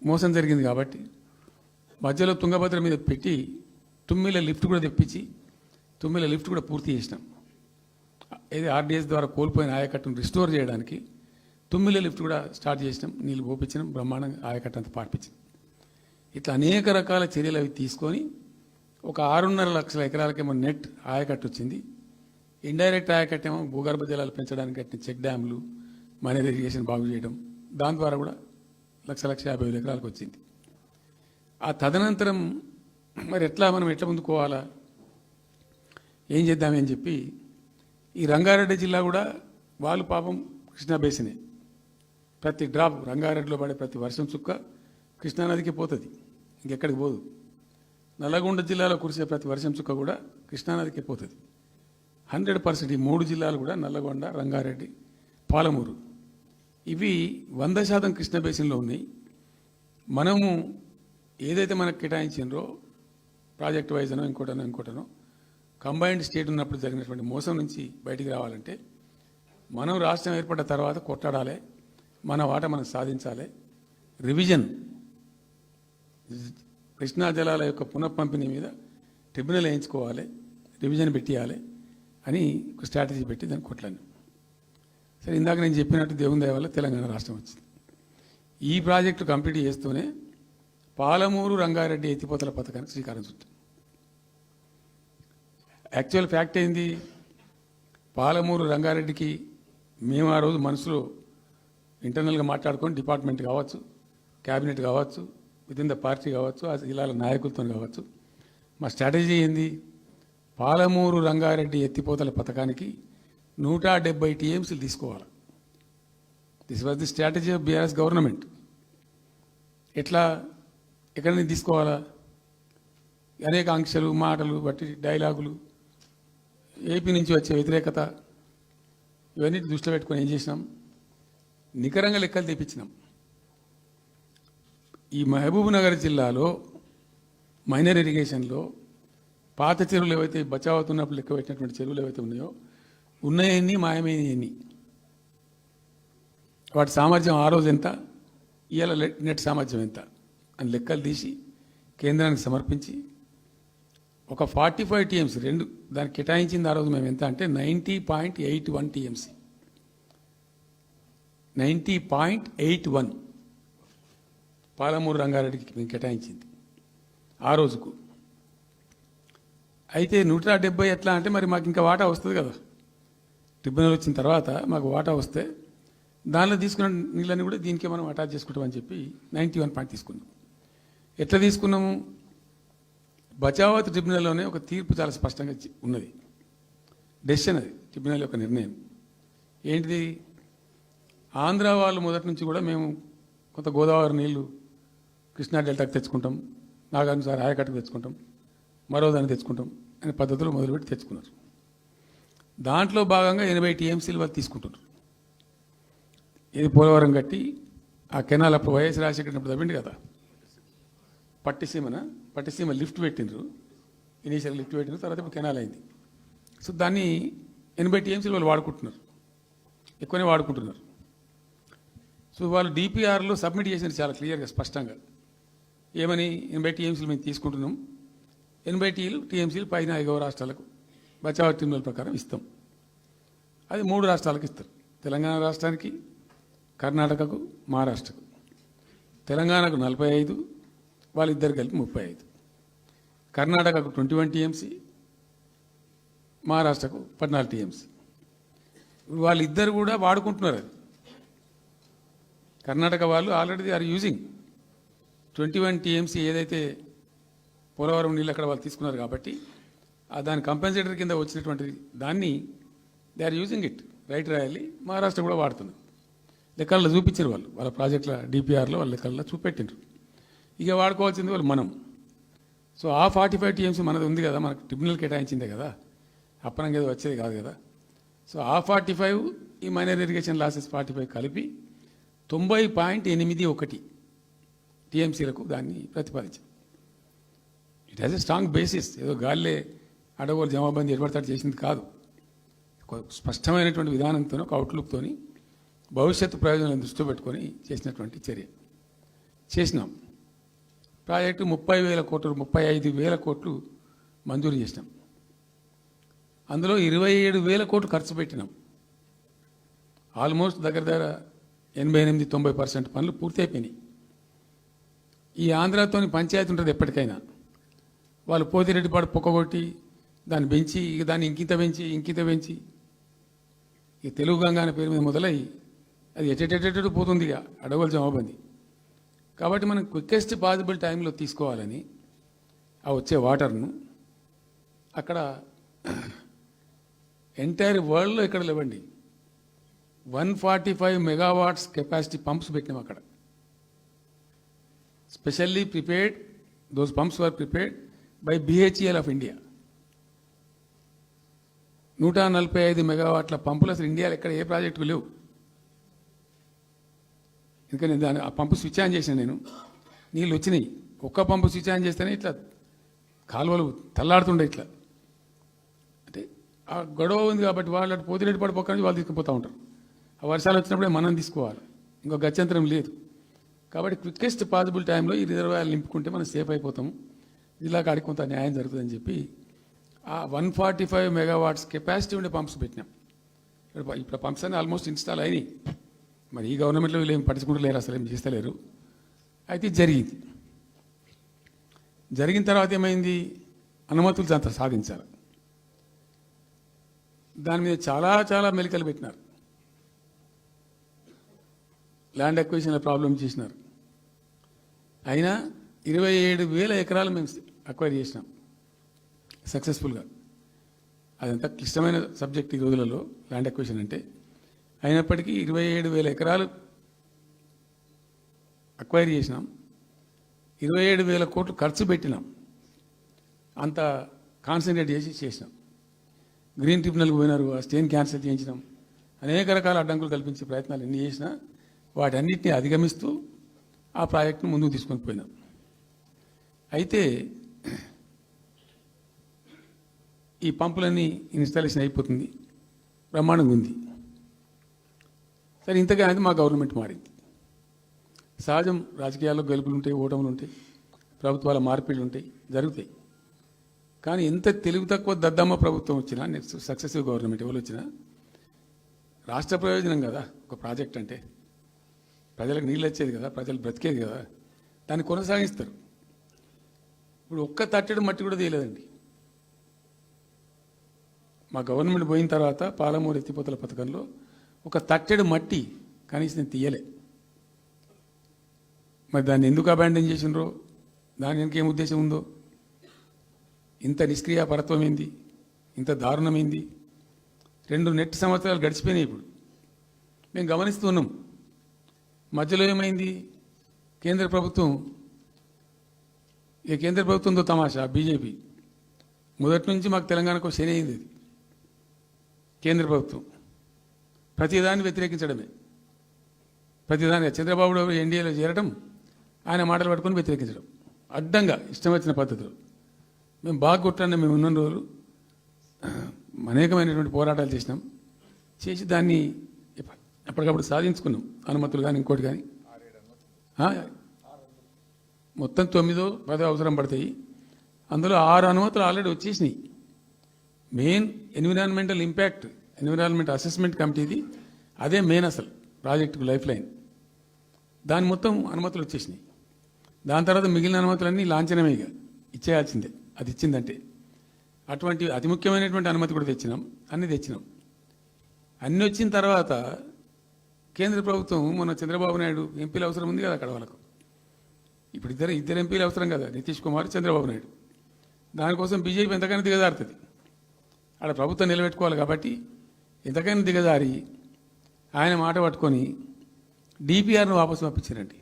మోసం జరిగింది కాబట్టి మధ్యలో తుంగభద్ర మీద పెట్టి తుమ్మిల లిఫ్ట్ కూడా తెప్పించి తుమ్మిల లిఫ్ట్ కూడా పూర్తి చేసినాం. ఏది RDS ద్వారా కోల్పోయిన ఆయకట్టును రిస్టోర్ చేయడానికి తుమ్మిల లిఫ్ట్ కూడా స్టార్ట్ చేసినాం, నీళ్ళు పోపించినాం, బ్రహ్మాండంగా ఆయకట్టు అంతా పార్పించినాం. ఇట్లా అనేక రకాల చర్యలు అవి తీసుకొని ఒక 6.5 లక్షల ఎకరాలకేమో నెట్ ఆయకట్టు వచ్చింది. ఇండైరెక్ట్ ఆయకట్టు ఏమో భూగర్భ జలాలు పెంచడానికి కట్టిన చెక్ డ్యాములు, మైనర్ ఇరిగేషన్ బాగు చేయడం, దాని ద్వారా కూడా 1,50,000 ఎకరాలకు వచ్చింది. ఆ తదనంతరం మరి మనం ఎట్లా ముందుకోవాలా, ఏం చేద్దామని చెప్పి ఈ రంగారెడ్డి జిల్లా కూడా వాళ్ళు పాపం కృష్ణా బేసినే, ప్రతి డ్రాప్ రంగారెడ్డిలో పడే ప్రతి వర్షం చుక్క కృష్ణానదికి పోతుంది, ఇంకెక్కడికి పోదు. నల్లగొండ జిల్లాలో కురిసే ప్రతి వర్షం చుక్క కూడా కృష్ణానదికి పోతుంది. 100% ఈ 3 జిల్లాలు కూడా నల్లగొండ, రంగారెడ్డి, పాలమూరు ఇవి 100% కృష్ణ బేసిన్లో ఉన్నాయి. మనము ఏదైతే మనకు కేటాయించినరో ప్రాజెక్ట్ వైజ్ అనో ఇంకోటనో కంబైన్డ్ స్టేట్ ఉన్నప్పుడు జరిగినటువంటి మోసం నుంచి బయటికి రావాలంటే మనం రాష్ట్రం ఏర్పడ్డ తర్వాత కొట్టాడాలి, మన వాట మనం సాధించాలి. రివిజన్, కృష్ణా జలాల యొక్క పునఃపంపిణీ మీద ట్రిబ్యునల్ వేయించుకోవాలి, రివిజన్ పెట్టియాలి అని ఒక స్ట్రాటజీ పెట్టి దాన్ని కొట్లాను. సరే, ఇందాక నేను చెప్పినట్టు దేవుని దయ వల్ల తెలంగాణ రాష్ట్రం వచ్చింది. ఈ ప్రాజెక్టు కంప్లీట్ చేస్తూనే పాలమూరు రంగారెడ్డి ఎత్తిపోతల పథకానికి శ్రీకారం చుట్టాం. యాక్చువల్ ఫ్యాక్ట్ ఏంది, పాలమూరు రంగారెడ్డికి మేము ఆ రోజు మనసులో ఇంటర్నల్గా మాట్లాడుకొని డిపార్ట్మెంట్ కావచ్చు, క్యాబినెట్ కావచ్చు, వితిన్ ద పార్టీ కావచ్చు, ఆ జిల్లాల నాయకులతో కావచ్చు, మా స్ట్రాటజీ ఏంది, పాలమూరు రంగారెడ్డి ఎత్తిపోతల పథకానికి 170 TMs తీసుకోవాలి. This was the strategy of BRS government. ఎట్లా, ఎక్కడి నుంచి తీసుకోవాలా, అనేక ఆంక్షలు మాటలు బట్టి డైలాగులు ఏపీ నుంచి వచ్చే వ్యతిరేకత ఇవన్నీ దృష్టిలో పెట్టుకొని ఏం చేసినాం, నికరంగా లెక్కలు తెప్పించినాం. ఈ మహబూబ్ నగర్ జిల్లాలో మైనర్ ఇరిగేషన్లో పాత చెరువులు ఏవైతే బచావ్ అవుతున్నప్పుడు లెక్క పెట్టినటువంటి చెరువులు ఏవైతే ఉన్నాయో ఉన్నాయన్నీ మాయమైనవన్నీ, వాటి సామర్థ్యం ఆ రోజు ఎంత, ఇవాళ నెట్ సామర్థ్యం ఎంత అని లెక్కలు తీసి కేంద్రానికి సమర్పించి ఒక 45 టీఎంసీ రెండు దానికి కేటాయించింది ఆ రోజు మేము ఎంత అంటే 90.81 టీఎంసీ, 90.81 పాలమూరు రంగారెడ్డికి మేము కేటాయించింది ఆ రోజుకు. అయితే 170 ఎట్లా అంటే మరి మాకు ఇంకా వాటా వస్తుంది కదా, ట్రిబ్యునల్ వచ్చిన తర్వాత మాకు వాటా వస్తే దానిలో తీసుకున్న నీళ్ళని కూడా దీనికే మనం అటాచ్ చేసుకుంటామని చెప్పి 91 పాయింట్ తీసుకున్నాం. ఎట్లా తీసుకున్నాము, బచావత్ ట్రిబ్యునల్లోనే ఒక తీర్పు చాలా స్పష్టంగా ఉన్నది, డెసిషన్ అది ట్రిబ్యునల్ యొక్క నిర్ణయం ఏంటిది. ఆంధ్ర వాళ్ళు మొదటి నుంచి కూడా మేము కొంత గోదావరి నీళ్లు కృష్ణా డెల్టాకి తెచ్చుకుంటాం, నాగార్జున ఆయకట్టుకు తెచ్చుకుంటాం, మరో దాన్ని తెచ్చుకుంటాం అనే పద్ధతులు మొదలుపెట్టి తెచ్చుకున్నారు. దాంట్లో భాగంగా 80 టీఎంసీలు వాళ్ళు తీసుకుంటున్నారు. ఇది పోలవరం కట్టి ఆ కెనాల్ అప్పుడు వైఎస్ రాజశేఖర్ తవ్విండి కదా, పట్టిసీమ లిఫ్ట్ పెట్టిండ్రు, ఇనీషియల్ లిఫ్ట్ పెట్టిన తర్వాత ఇప్పుడు కెనాల్ అయింది. సో దాన్ని 80 టీఎంసీలు వాళ్ళు వాడుకుంటున్నారు, ఎక్కువనే వాడుకుంటున్నారు. సో వాళ్ళు డిపిఆర్లో సబ్మిట్ చేసినారు చాలా క్లియర్గా స్పష్టంగా ఏమని, 80 టీఎంసీలు మేము తీసుకుంటున్నాం, 80 టీఎంసీలు పైన 5 రాష్ట్రాలకు బచావ్ ట్రిబ్యునల్ ప్రకారం ఇస్తాం. అది 3 రాష్ట్రాలకు ఇస్తారు, తెలంగాణ రాష్ట్రానికి, కర్ణాటకకు, మహారాష్ట్రకు. తెలంగాణకు 45, వాళ్ళిద్దరు కలిపి 35, కర్ణాటకకు 21 టీఎంసీ, మహారాష్ట్రకు 14 టీఎంసీ. వాళ్ళిద్దరు కూడా వాడుకుంటున్నారు. అది కర్ణాటక వాళ్ళు ఆల్రెడీ ఆర్ యూజింగ్ 21 టీఎంసీ ఏదైతే పోలవరం నీళ్ళు అక్కడ వాళ్ళు తీసుకున్నారు కాబట్టి దాని కంపెన్సేటర్ కింద వచ్చినటువంటి దాన్ని they are using it, right రాయాలి. మహారాష్ట్ర కూడా వాడుతున్నారు, లెక్కల్లో చూపించారు వాళ్ళు, వాళ్ళ ప్రాజెక్టుల డిపిఆర్లో వాళ్ళ లెక్కల్లో చూపెట్టిండ్రు. ఇక వాడుకోవాల్సింది వాళ్ళు మనం. సో ఆ 45 టీఎంసీ మనది ఉంది కదా, మనకు ట్రిబ్యునల్ కేటాయించిందే కదా, అప్పనంగా ఏదో వచ్చేది కాదు కదా. సో ఆ 45 ఈ మైనర్ ఇరిగేషన్ లాసెస్ 45 కలిపి 90.81 టీఎంసీలకు దాన్ని ప్రతిపాదించాం. It has a strong basis, ఏదో గాల్లే అడగోలు జమాబందీ ఏర్పడతాడు చేసింది కాదు, ఒక స్పష్టమైనటువంటి విధానంతో ఒక అవుట్లుక్తో భవిష్యత్తు ప్రయోజనాలను దృష్టిలో పెట్టుకొని చేసినటువంటి చర్య చేసినాం. ప్రాజెక్టు 30,000 కోట్లు 35,000 కోట్లు మంజూరు చేసినాం. అందులో 27,000 కోట్లు ఖర్చు పెట్టినాం. ఆల్మోస్ట్ దగ్గర 88-90% పనులు పూర్తి అయిపోయినాయి. ఈ ఆంధ్రాతోని పంచాయతీ ఉంటుంది ఎప్పటికైనా, వాళ్ళు పోతిరెడ్డిపాడు పొక్కగొట్టి దాన్ని పెంచి ఇక దాన్ని ఇంకింత పెంచి ఇక తెలుగు గంగా అనే పేరు మీద మొదలై అది ఎటెటెటెటు పోతుంది ఇక అడవుల జమాబంది. కాబట్టి మనం క్విక్కెస్ట్ పాసిబుల్ టైంలో తీసుకోవాలని ఆ వచ్చే వాటర్ను అక్కడ ఎంటైర్ వరల్డ్లో ఇక్కడ లేవండి 145 మెగావాట్స్ కెపాసిటీ పంప్స్ పెట్టినాం అక్కడ. Specially prepared, those pumps were prepared by BHEL of India. 145 మెగావాట్ల పంపులు అసలు ఇండియాలో ఎక్కడ ఏ ప్రాజెక్టుకు లేవు. ఎందుకంటే దాని ఆ పంపు స్విచ్ ఆన్ చేసిన నేను, నీళ్ళు వచ్చినాయి. ఒక్క పంపు స్విచ్ ఆన్ చేస్తేనే ఇట్లా కాలువలు తల్లాడుతుండే ఇట్లా. అంటే ఆ గొడవ ఉంది కాబట్టి వాళ్ళు అటు పోతిరెడ్డి పడిపోక నుంచి వాళ్ళు తీసుకుపోతూ ఉంటారు. ఆ వర్షాలు వచ్చినప్పుడే మనం తీసుకోవాలి, ఇంకో గత్యంతరం లేదు. కాబట్టి క్విక్కెస్ట్ పాసిబుల్ టైంలో ఈ రిజర్వాయర్లు నింపుకుంటే మనం సేఫ్ అయిపోతాము, జిల్లా కాడికి కొంత న్యాయం జరుగుతుందని చెప్పి ఆ 145 మెగావాట్స్ కెపాసిటీ ఉండే పంప్స్ పెట్టినాం. ఇప్పుడు పంప్స్ అన్నీ ఆల్మోస్ట్ ఇన్స్టాల్ అయినాయి. మరి ఈ గవర్నమెంట్లో వీళ్ళు ఏం పట్టించుకుంటలేరు, అసలు ఏం చేస్తలేరు. అయితే జరిగింది. జరిగిన తర్వాత ఏమైంది, అనుమతులు అంత సాధించారు. దాని మీద చాలా మెలికలు పెట్టినారు. ల్యాండ్ అక్విజిషన్ల ప్రాబ్లం చేసినారు. అయినా 27,000 ఎకరాలు మేము అక్వైర్ చేసినాం సక్సెస్ఫుల్గా. అదంతా క్లిష్టమైన సబ్జెక్ట్ ఈ రోజులలో ల్యాండ్ అక్విజిషన్ అంటే. అయినప్పటికీ 27,000 ఎకరాలు అక్వైర్ చేసినాం, 27,000 కోట్లు ఖర్చు పెట్టినాం. అంత కాన్సన్ట్రేట్ చేసినాం. గ్రీన్ ట్రిబ్యునల్కి పోయినారు, ఆ స్టేని క్యాన్సిల్ చేయించినాం. అనేక రకాల అడ్డంకులు కల్పించే ప్రయత్నాలు ఎన్ని చేసినా వాటన్నిటిని అధిగమిస్తూ ఆ ప్రాజెక్టును ముందుకు తీసుకొని పోయినాం. అయితే ఈ పంపులన్నీ ఇన్స్టాలేషన్ అయిపోతుంది, బ్రహ్మాండంగా ఉంది. సరే, ఇంతగా అనేది మా గవర్నమెంట్ మారింది. సహజం, రాజకీయాల్లో గెలుపులు ఉంటాయి, ఓటములు ఉంటాయి, ప్రభుత్వాల మార్పిళ్ళు ఉంటాయి, జరుగుతాయి. కానీ ఎంత తెలివి తక్కువ దద్దమ్మ ప్రభుత్వం వచ్చినా, నెక్స్ట్ సక్సెసివ్ గవర్నమెంట్ ఎవరు వచ్చినా రాష్ట్ర ప్రయోజనం కదా ఒక ప్రాజెక్ట్ అంటే. ప్రజలకు నీళ్ళు వచ్చేది కదా, ప్రజలు బ్రతికేది కదా, దాన్ని కొనసాగిస్తారు. ఇప్పుడు ఒక్క తట్టెడు మట్టి కూడా తీయలేదండి. మా గవర్నమెంట్ పోయిన తర్వాత పాలమూరు ఎత్తిపోతల పథకంలో ఒక తట్టెడు మట్టి కనీసం నేను తీయలే. మరి దాన్ని ఎందుకు అబాండన్ చేసినరో, దాని వెనక ఏం ఉద్దేశం ఉందో, ఇంత నిష్క్రియాపరత్వం ఏంది, ఇంత దారుణమైంది. 2 నెట్ సంవత్సరాలు గడిచిపోయినాయి. ఇప్పుడు మేము గమనిస్తూ ఉన్నాం. మధ్యలో ఏమైంది, కేంద్ర ప్రభుత్వంతో తమాషా. బీజేపీ మొదటి నుంచి మాకు తెలంగాణకు శని అయింది. అది కేంద్ర ప్రభుత్వం ప్రతిదాన్ని వ్యతిరేకించడమే. ప్రతిదానిగా చంద్రబాబు ఎన్డీఏలో చేరడం, ఆయన మాటలు పట్టుకొని వ్యతిరేకించడం, అడ్డంగా ఇష్టం వచ్చిన పద్ధతిలో. మేము బాగా కొట్టాను. మేము ఉన్న రోజులు అనేకమైనటువంటి పోరాటాలు చేసి దాన్ని అప్పటికప్పుడు సాధించుకున్నాం. అనుమతులు కానీ ఇంకోటి కానీ మొత్తం 9-10 అవసరం పడతాయి. అందులో 6 అనుమతులు ఆల్రెడీ వచ్చేసినాయి. మెయిన్ ఎన్విరాన్మెంట్ అసెస్మెంట్ కమిటీది అదే మెయిన్ అసలు ప్రాజెక్టుకు లైఫ్ లైన్. దాని మొత్తం అనుమతులు వచ్చేసినాయి. దాని తర్వాత మిగిలిన అనుమతులన్నీ లాంఛనమే, ఇక ఇచ్చేయాల్సిందే. అది ఇచ్చిందంటే అటువంటి అతి ముఖ్యమైనటువంటి అనుమతి కూడా తెచ్చినాం. అన్నీ అన్నీ వచ్చిన తర్వాత కేంద్ర ప్రభుత్వం మొన్న చంద్రబాబు నాయుడు ఎంపీలు అవసరం ఉంది కదా అక్కడ వాళ్ళకు. ఇప్పుడు ఇద్దరు ఎంపీలు అవసరం కదా, నితీష్ కుమార్, చంద్రబాబు నాయుడు. దానికోసం బీజేపీ ఎంతకైనా దిగజారుతుంది. అక్కడ ప్రభుత్వం నిలబెట్టుకోవాలి కాబట్టి ఎంతకైనా దిగజారి ఆయన మాట పట్టుకొని డిపిఆర్ను వాపసు పంపించారండి.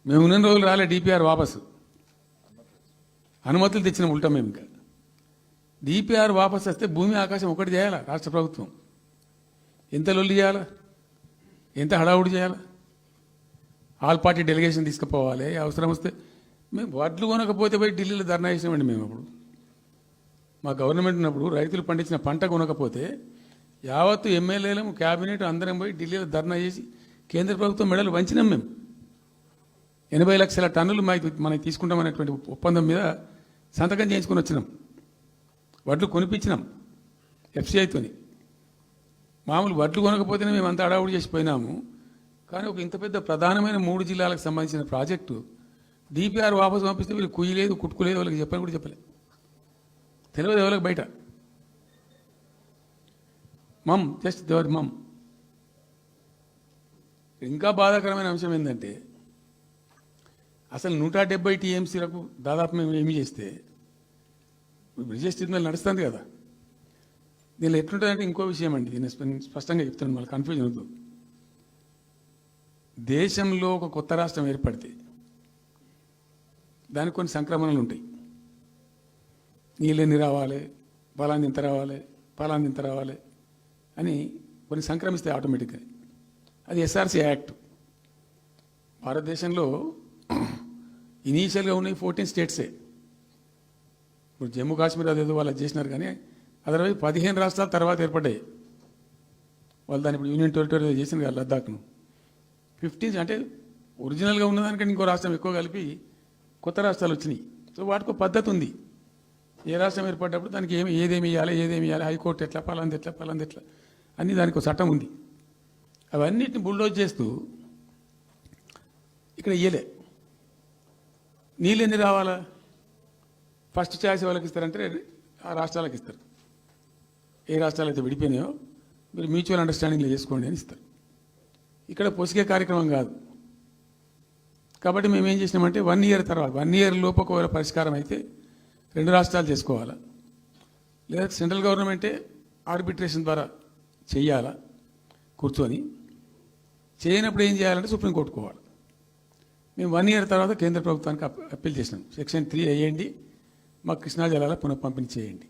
మేము ఉన్న రోజులు రాలే డిపిఆర్ వాపసు. అనుమతులు తెచ్చిన ఉంటాం మేము. ఇంకా డిపిఆర్ వాపసు వస్తే భూమి ఆకాశం ఒకటి చేయాలా రాష్ట్ర ప్రభుత్వం. ఎంత లొల్లి చేయాలా, ఎంత హడావుడి చేయాలా, ఆల్ పార్టీ డెలిగేషన్ తీసుకుపోవాలి. అవసరం వస్తే మేము వడ్లు కొనకపోతే పోయి ఢిల్లీలో ధర్నా చేసినామండి. మేము అప్పుడు మా గవర్నమెంట్ ఉన్నప్పుడు రైతులు పండించిన పంట కొనకపోతే యావత్తు ఎమ్మెల్యేలు, క్యాబినెట్ అందరం పోయి ఢిల్లీలో ధర్నా చేసి కేంద్ర ప్రభుత్వం మెడలు వంచినాం. మేము 80 లక్షల టన్నులు మనకి తీసుకుంటామనేటువంటి ఒప్పందం మీద సంతకం చేయించుకొని వచ్చినాం. వడ్లు కొనిపించినాం ఎఫ్సిఐతోని. మామూలు వడ్లు కొనకపోతేనే మేము అంత అడావుడి చేసిపోయినాము. కానీ ఒక ఇంత పెద్ద ప్రధానమైన 3 జిల్లాలకు సంబంధించిన ప్రాజెక్టు డిపిఆర్ వాపసు పంపిస్తే వీళ్ళు కుయ్యలేదు, కుట్టుకోలేదు, వాళ్ళకి చెప్పని కూడా చెప్పలేదు. తెలియదు ఎవరికి బయట. జస్ట్ దేవర్ ఇంకా బాధాకరమైన అంశం ఏంటంటే, అసలు 170 టీఎంసీలకు దాదాపు మేము ఏమి చేస్తే బ్రిజేష్ ట్రిబ్యునల్ నడుస్తుంది కదా. దీనిలో ఎట్లుంటుందంటే ఇంకో విషయం అండి, నేను స్పష్టంగా చెప్తాను, మళ్ళీ కన్ఫ్యూజన్ అవుతుంది. దేశంలో ఒక కొత్త రాష్ట్రం ఏర్పడితే దానికి కొన్ని సంక్రమణలు ఉంటాయి. నీళ్ళెన్ని రావాలి, ఫలాన్ని ఇంత రావాలి, ఫలాన్ని ఇంత రావాలి అని కొన్ని సంక్రమిస్తాయి ఆటోమేటిక్గా. అది ఎస్ఆర్సీ యాక్ట్. భారతదేశంలో ఇనీషియల్గా ఉన్నాయి 14 స్టేట్సే. ఇప్పుడు జమ్మూ కాశ్మీర్ అదేదో వాళ్ళు చేసినారు, కానీ అదర్వైజ్ 15 రాష్ట్రాల తర్వాత ఏర్పడ్డాయి. వాళ్ళు దాన్ని ఇప్పుడు యూనియన్ టెరిటరీ చేసినారు కదా లద్దాఖ్ను. 15 అంటే ఒరిజినల్గా ఉన్నదానికంటే ఇంకో రాష్ట్రం ఎక్కువ కలిపి కొత్త రాష్ట్రాలు వచ్చినాయి. సో వాటికి పద్ధతి ఉంది. ఏ రాష్ట్రం ఏర్పడ్డప్పుడు దానికి ఏదేమి ఇవ్వాలి, హైకోర్టు ఎట్లా, పలాంది ఎట్లా అన్నీ దానికి ఒక చట్టం ఉంది. అవన్నిటిని బుల్డోజ్ చేస్తూ ఇక్కడ ఇయ్యలే. నీళ్ళు ఎన్ని రావాలా, ఫస్ట్ ఛాయిస్ వాళ్ళకి ఇస్తారంటే ఆ రాష్ట్రాలకు ఇస్తారు. ఏ రాష్ట్రాలు అయితే విడిపోయినాయో మీరు మ్యూచువల్ అండర్స్టాండింగ్లో చేసుకోండి అని ఇస్తారు. ఇక్కడ పొసిగే కార్యక్రమం కాదు. కాబట్టి మేము ఏం చేసినామంటే 1 ఇయర్ తర్వాత 1 ఇయర్ లోపు ఒకవేళ పరిష్కారం అయితే 2 రాష్ట్రాలు చేసుకోవాలా, లేదా సెంట్రల్ గవర్నమెంటే ఆర్బిట్రేషన్ ద్వారా చెయ్యాలా కూర్చొని. చేయనప్పుడు ఏం చేయాలంటే సుప్రీంకోర్టుకు పోవాలి. మేము 1 ఇయర్ తర్వాత కేంద్ర ప్రభుత్వానికి అప్పీల్ చేసినాం. సెక్షన్ 3 వేయండి, మాకు కృష్ణా జలాల పునఃపంపిణీ చేయండి.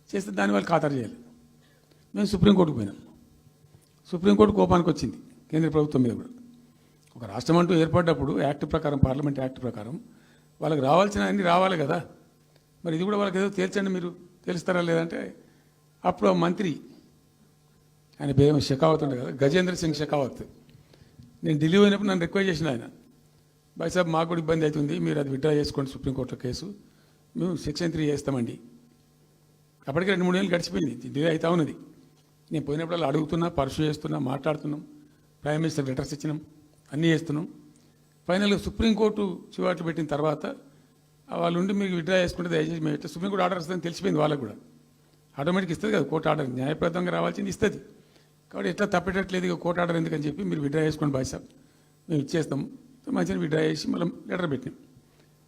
చేస్తే దాని వాళ్ళు ఖాతరు చేయాలి. మేము సుప్రీంకోర్టుకు పోయినాం. సుప్రీంకోర్టు కోపానికి వచ్చింది కేంద్ర ప్రభుత్వం మీద కూడా. ఒక రాష్ట్రం అంటూ ఏర్పడ్డప్పుడు యాక్ట్ ప్రకారం, పార్లమెంట్ యాక్ట్ ప్రకారం వాళ్ళకి రావాల్సిన అన్ని రావాలి కదా. మరి ఇది కూడా వాళ్ళకి ఏదో తేల్చండి, మీరు తెలుస్తారా లేదంటే అప్పుడు ఆ మంత్రి, ఆయన పేరు షెకావత్ ఉండే కదా, గజేంద్ర సింగ్ షెకావత్, నేను ఢిల్లీ పోయినప్పుడు నన్ను రిక్వెస్ట్ చేసిన ఆయన, భాయ్ సాబ్ మాకు కూడా ఇబ్బంది అవుతుంది, మీరు అది విత్డ్రా చేసుకోండి సుప్రీంకోర్టులో కేసు, మేము సెక్షన్ 3 చేస్తామండి. అప్పటికి 2-3 ఏళ్ళు గడిచిపోయింది, డిలే అవుతా ఉన్నది. నేను పోయినప్పుడు అలా అడుగుతున్నా, పర్సూ చేస్తున్నా, మాట్లాడుతున్నాం, ప్రైమ్ మినిస్టర్ లెటర్స్ ఇచ్చినాం, అన్నీ చేస్తున్నాం. ఫైనల్గా సుప్రీంకోర్టు చివాట్లు పెట్టిన తర్వాత వాళ్ళు ఉండి మీకు విత్డ్రా చేసుకుంటే దయచేసి మేము ఇట్లా సుప్రీంకోర్టు ఆర్డర్ వస్తుందని తెలిసిపోయింది వాళ్ళకు కూడా. ఆటోమేటిక్ ఇస్తుంది కదా కోర్టు ఆర్డర్, న్యాయప్రదంగా రావాల్సింది ఇస్తుంది. కాబట్టి ఎట్లా తప్పేటట్లేదు ఇక కోర్టు ఆర్డర్ ఎందుకని చెప్పి మీరు విత్డ్రా చేసుకోండి భాయ్ సాబ్, మేము ఇచ్చేస్తాం. మంచిగా విత్డ్రా చేసి మళ్ళీ లెటర్ పెట్టినాం.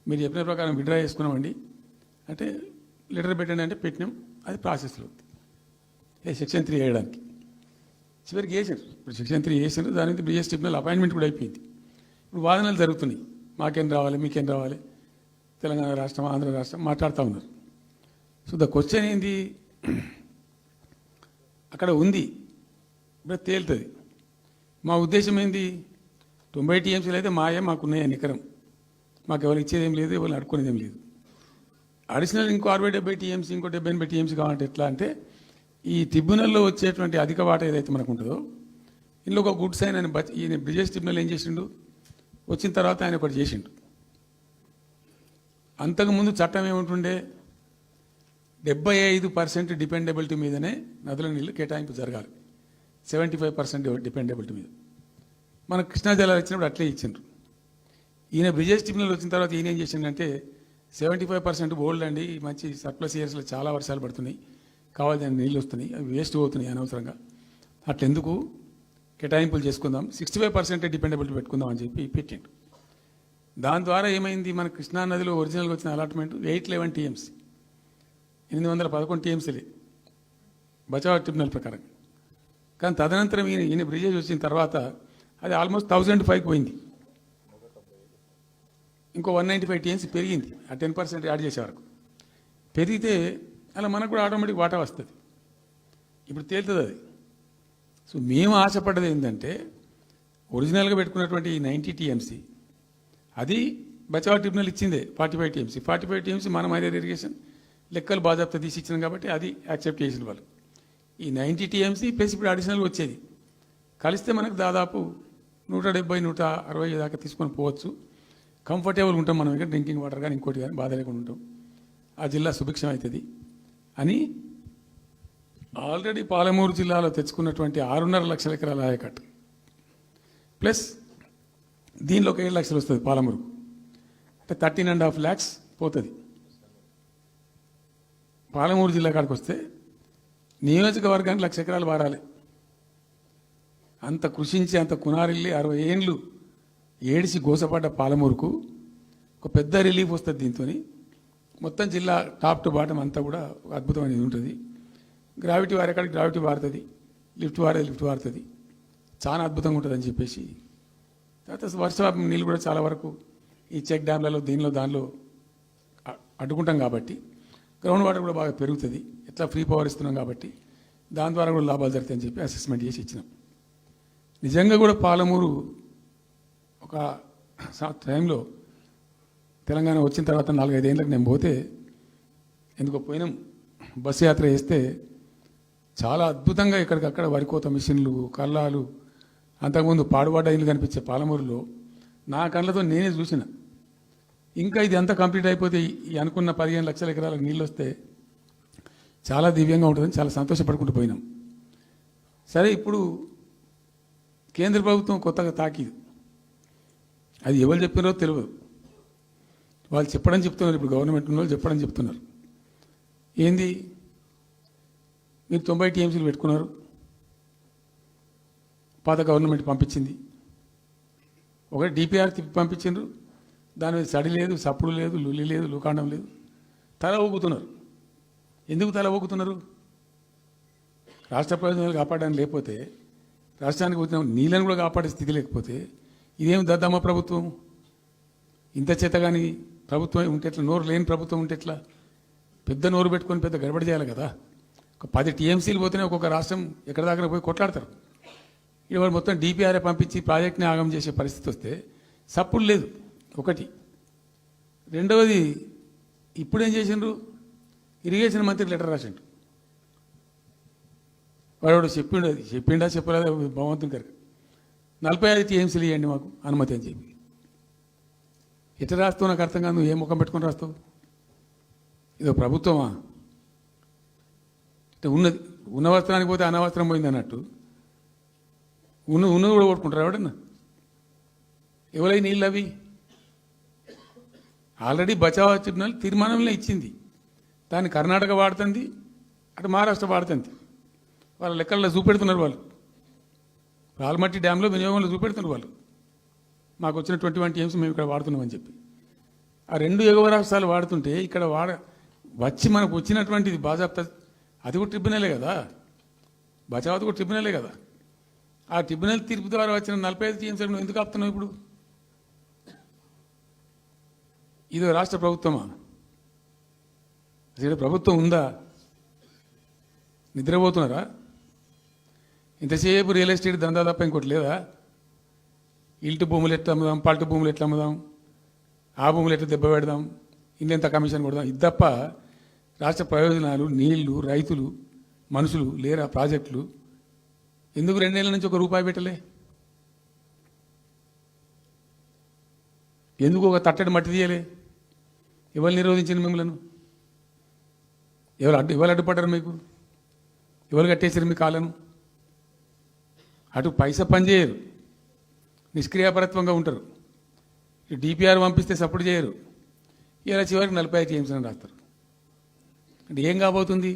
మీరు చెప్పిన ప్రకారం విత్డ్రా చేసుకున్నామండి అంటే లెటర్ పెట్టండి అంటే పెట్టినాం. అది ప్రాసెస్లో ఉంది సెక్షన్ 3 వేయడానికి. చివరికి వేసారు. ఇప్పుడు సెక్షన్ 3 వేసారు. దాని మీద బ్రిజేష్ ట్రిబ్యునల్ అపాయింట్మెంట్ కూడా అయిపోయింది. ఇప్పుడు వాదనలు జరుగుతున్నాయి, మాకేం రావాలి, మీకేం రావాలి, తెలంగాణ రాష్ట్రం, ఆంధ్ర రాష్ట్రం మాట్లాడుతూ ఉన్నారు. సో ద క్వశ్చన్ ఏంది, అక్కడ ఉంది, ఇప్పుడు తేలుతుంది. మా ఉద్దేశం ఏంది, 90 టీఎంసీలు అయితే మాయే, మాకున్నాయి నికరం, మాకు ఎవరు ఇచ్చేదేం లేదు, ఎవరు అడుక్కునేదేం లేదు. అడిషనల్ ఇంకో 60-70 టీఎంసీ, ఇంకో 70-80 టీఎంసీ కావాలంటే ఎట్లా అంటే, ఈ ట్రిబ్యునల్లో వచ్చేటువంటి అధిక వాటా ఏదైతే మనకు ఉంటుందో, ఇందులో ఒక గుడ్స్ ఆయన ఈయన బ్రిజేష్ ట్రిబ్యునల్ ఏం చేసిండు, వచ్చిన తర్వాత ఆయన ఒకటి చేసిండు. అంతకుముందు చట్టం ఏముంటుండే, 75% డిపెండబిలిటీ మీదనే నదుల నీళ్ళు కేటాయింపు జరగాలి, 75% డిపెండబిలిటీ మీద. మన కృష్ణా జలాలు ఇచ్చినప్పుడు అట్లే ఇచ్చిండ్రు. ఈయన బ్రిజేష్ ట్రిబ్యునల్ వచ్చిన తర్వాత ఈయన ఏం చేసిండంటే 75% బోల్డ్ అండి, మంచి సర్ప్లస్ ఇయర్స్లో చాలా వర్షాలు పడుతున్నాయి, కావాల్సిన నీళ్ళు వస్తున్నాయి, అవి వేస్ట్ అవుతున్నాయి అనవసరంగా, అట్లెందుకు కేటాయింపులు చేసుకుందాం, 65% డిపెండబిలిటీ పెట్టుకుందాం అని చెప్పి పెట్టిండు. దాని ద్వారా ఏమైంది, మన కృష్ణా నదిలో ఒరిజినల్గా వచ్చిన అలాట్మెంట్ 811 టీఎంసీ, 811 టీఎంసీలే బచావ్ ట్రిబ్యునల్ ప్రకారం. కానీ తదనంతరం ఈయన బ్రిజేష్ వచ్చిన తర్వాత అది ఆల్మోస్ట్ 1005కి పోయింది. ఇంకో 195 టీఎంసీ పెరిగింది, ఆ 10% యాడ్ చేసే వరకు పెరిగితే అలా మనకు కూడా ఆటోమేటిక్ వాటా వస్తుంది. ఇప్పుడు తేలుతుంది అది. సో మేము ఆశపడ్డది ఏంటంటే, ఒరిజినల్గా పెట్టుకున్నటువంటి ఈ 90 టీఎంసీ అది బచావ్ ట్రిబ్యునల్ ఇచ్చిందే 45 టీఎంసీ. 45 టీఎంసీ మనం హైయర్ ఇరిగేషన్ లెక్కలు బాజాప్తా తీసి ఇచ్చినాం కాబట్టి అది యాక్సెప్ట్ చేసిన వాళ్ళు. ఈ 90 టీఎంసీ ప్లస్ ఇప్పుడు అడిషనల్ వచ్చేది కలిస్తే మనకు దాదాపు 170-160 దాకా తీసుకొని పోవచ్చు. కంఫర్టబుల్ ఉంటాం మనం, ఇక్కడ డ్రింకింగ్ వాటర్ కానీ ఇంకోటి కానీ బాధ లేకుండా ఉంటాం, ఆ జిల్లా సుభిక్షం అవుతుంది అని ఆల్రెడీ పాలమూరు జిల్లాలో తెచ్చుకున్నటువంటి 6.5 లక్షల ఎకరాల ఆయకట్టు ప్లస్ దీనిలో ఒక 7 లక్షలు వస్తుంది పాలమూరు, అంటే 13.5 lakhs పోతుంది. పాలమూరు జిల్లా కాడికి వస్తే నియోజకవర్గానికి 1,00,000 ఎకరాలు వారాలి. అంత కృషించి అంత కునారిల్లి 60 ఏండ్లు ఏడిసి గోసపడ్డ పాలమూరుకు ఒక పెద్ద రిలీఫ్ వస్తుంది. దీంతో మొత్తం జిల్లా టాప్ టు బాటం అంతా కూడా ఒక అద్భుతమైనది ఉంటుంది. గ్రావిటీ వారేకాడికి గ్రావిటీ వారుతుంది, లిఫ్ట్ వారుతుంది, చాలా అద్భుతంగా ఉంటుందని చెప్పేసి. తర్వాత వర్ష నీళ్ళు కూడా చాలా వరకు ఈ చెక్ డ్యామ్లలో దానిలో అడ్డుకుంటాం కాబట్టి గ్రౌండ్ వాటర్ కూడా బాగా పెరుగుతుంది. ఎట్లా ఫ్రీ పవర్ ఇస్తున్నాం కాబట్టి దాని ద్వారా కూడా లాభాలు జరుగుతాయని చెప్పి అసెస్మెంట్ చేసి ఇచ్చినాం. నిజంగా కూడా పాలమూరు ఒక టైంలో తెలంగాణ వచ్చిన తర్వాత 4-5 ఏళ్ళకి నేను పోతే, ఎందుకో పోయినాం, బస్సు యాత్ర చేస్తే చాలా అద్భుతంగా ఇక్కడికక్కడ వరికోత మిషన్లు, కల్లాలు, అంతకుముందు పాడుబడ్డ ఇల్లు కనిపించే పాలమూరులో నా కళ్ళతో నేనే చూసిన. ఇంకా ఇది అంతా కంప్లీట్ అయిపోతే ఈ అనుకున్న 15 లక్షల ఎకరాలకు నీళ్ళు వస్తే చాలా దివ్యంగా ఉంటుందని చాలా సంతోషపడుకుంటూ పోయినాం. సరే, ఇప్పుడు కేంద్ర ప్రభుత్వం కొత్తగా తాకీదు, అది ఎవరు చెప్పినారో తెలియదు, వాళ్ళు చెప్పడం చెప్తున్నారు. ఇప్పుడు గవర్నమెంట్ ఉన్న వాళ్ళు చెప్పడం చెప్తున్నారు. ఏంది, మీరు 90 టీఎంసీలు పెట్టుకున్నారు, పాత గవర్నమెంట్ పంపించింది, ఒకటి డిపిఆర్ తిప్పి పంపించిండ్రు, దాని మీద సడి లేదు, సప్పుడు లేదు, లుల్లి లేదు, లూకాండం లేదు, తల ఊగుతున్నారు. ఎందుకు తల ఊగుతున్నారు? రాష్ట్ర ప్రయోజనాలు కాపాడడానికి లేకపోతే, రాష్ట్రానికి వచ్చిన నీళ్ళని కూడా కాపాడే స్థితి లేకపోతే ఇదేం దద్దమ్మ ప్రభుత్వం, ఇంత చేతగాని ప్రభుత్వం ఉంటే ఎట్లా, నోరు లేని ప్రభుత్వం ఉంటే ఎట్లా, పెద్ద నోరు పెట్టుకొని పెద్ద గడబడి చేయాలి కదా. ఒక 10 టీఎంసీలు పోతేనే ఒక్కొక్క రాష్ట్రం ఎక్కడ దగ్గర పోయి కొట్లాడతారు. ఇవాళ మొత్తం డిపిఆర్ఏ పంపించి ప్రాజెక్ట్ని ఆగం చేసే పరిస్థితి వస్తే సప్పుడు లేదు ఒకటి. రెండవది, ఇప్పుడేం చేసిండ్రు, ఇరిగేషన్ మంత్రికి లెటర్ రాసిండు. వాడు చెప్పిండా చెప్పలేదా భగవంతుని గారు, 45 టీఎంసీలు ఇవ్వండి మాకు అనుమతి అని చెప్పి. ఎట్లా రాస్తావు నాకు అర్థం కాదు. నువ్వు ఏ ముఖం పెట్టుకొని రాస్తావు? ఇదో ప్రభుత్వమా? అంటే ఉన్న వస్త్రానికి పోతే అనవసరం పోయింది అన్నట్టు ఉన్నది కూడా కొట్టుకుంటారు ఎవడన్నా. ఎవరై నీళ్ళు అవి ఆల్రెడీ బచావ్ ట్రిబ్యునల్ తీర్మానంలో ఇచ్చింది. దాన్ని కర్ణాటక వాడుతుంది, అటు మహారాష్ట్ర వాడుతుంది. వాళ్ళ లెక్కల్లో చూపెడుతున్నారు వాళ్ళు. రాల్మట్టి డ్యాంలో వినియోగంలో చూపెడుతున్నారు వాళ్ళు. మాకు వచ్చిన 21 టీఎంసీ మేము ఇక్కడ వాడుతున్నామని చెప్పి. ఆ 2 ఎగువ రాష్ట్రాలు వాడుతుంటే ఇక్కడ వచ్చి మనకు వచ్చినటువంటిది బాజాప్తా, అది కూడా ట్రిబ్యునలే కదా, బచావత్ కూడా ట్రిబ్యునలే కదా. ఆ ట్రిబ్యునల్ తీర్పు ద్వారా వచ్చిన 45 టీఎంసీలు నువ్వు ఎందుకు ఆపుతున్నావు ఇప్పుడు? ఇదో రాష్ట్ర ప్రభుత్వమా? అసలు ప్రభుత్వం ఉందా? నిద్రపోతున్నారా? ఇంతసేపు రియల్ ఎస్టేట్ దందా తప్ప ఇంకోటి లేదా? ఇల్టు భూములు ఎట్లా అమ్ముదాం, పల్టు భూములు ఎట్లా అమ్ముదాం, ఆ భూములు ఎట్లా దెబ్బ పెడదాం, ఇంత కమిషన్ కొడదాం, ఇది తప్ప రాష్ట్ర ప్రయోజనాలు, నీళ్లు, రైతులు, మనుషులు లేరా? ప్రాజెక్టులు ఎందుకు 2 నెలల నుంచి ₹1 పెట్టలే? ఎందుకు ఒక తట్టడి మట్టి తీయలే? ఎవరు నిరోధించిన మిమ్మల్ని? ఎవరు అడ్డుపడ్డారు మీకు? ఎవరు కట్టేసారు మీ కాళ్ళను? అటు పైసా పనిచేయరు, నిష్క్రియాపరత్వంగా ఉంటారు. డిపిఆర్ పంపిస్తే సపోర్ట్ చేయరు. ఇలా చివరికి 45 టీఎంసీ అని రాస్తారు. అంటే ఏం కాబోతుంది?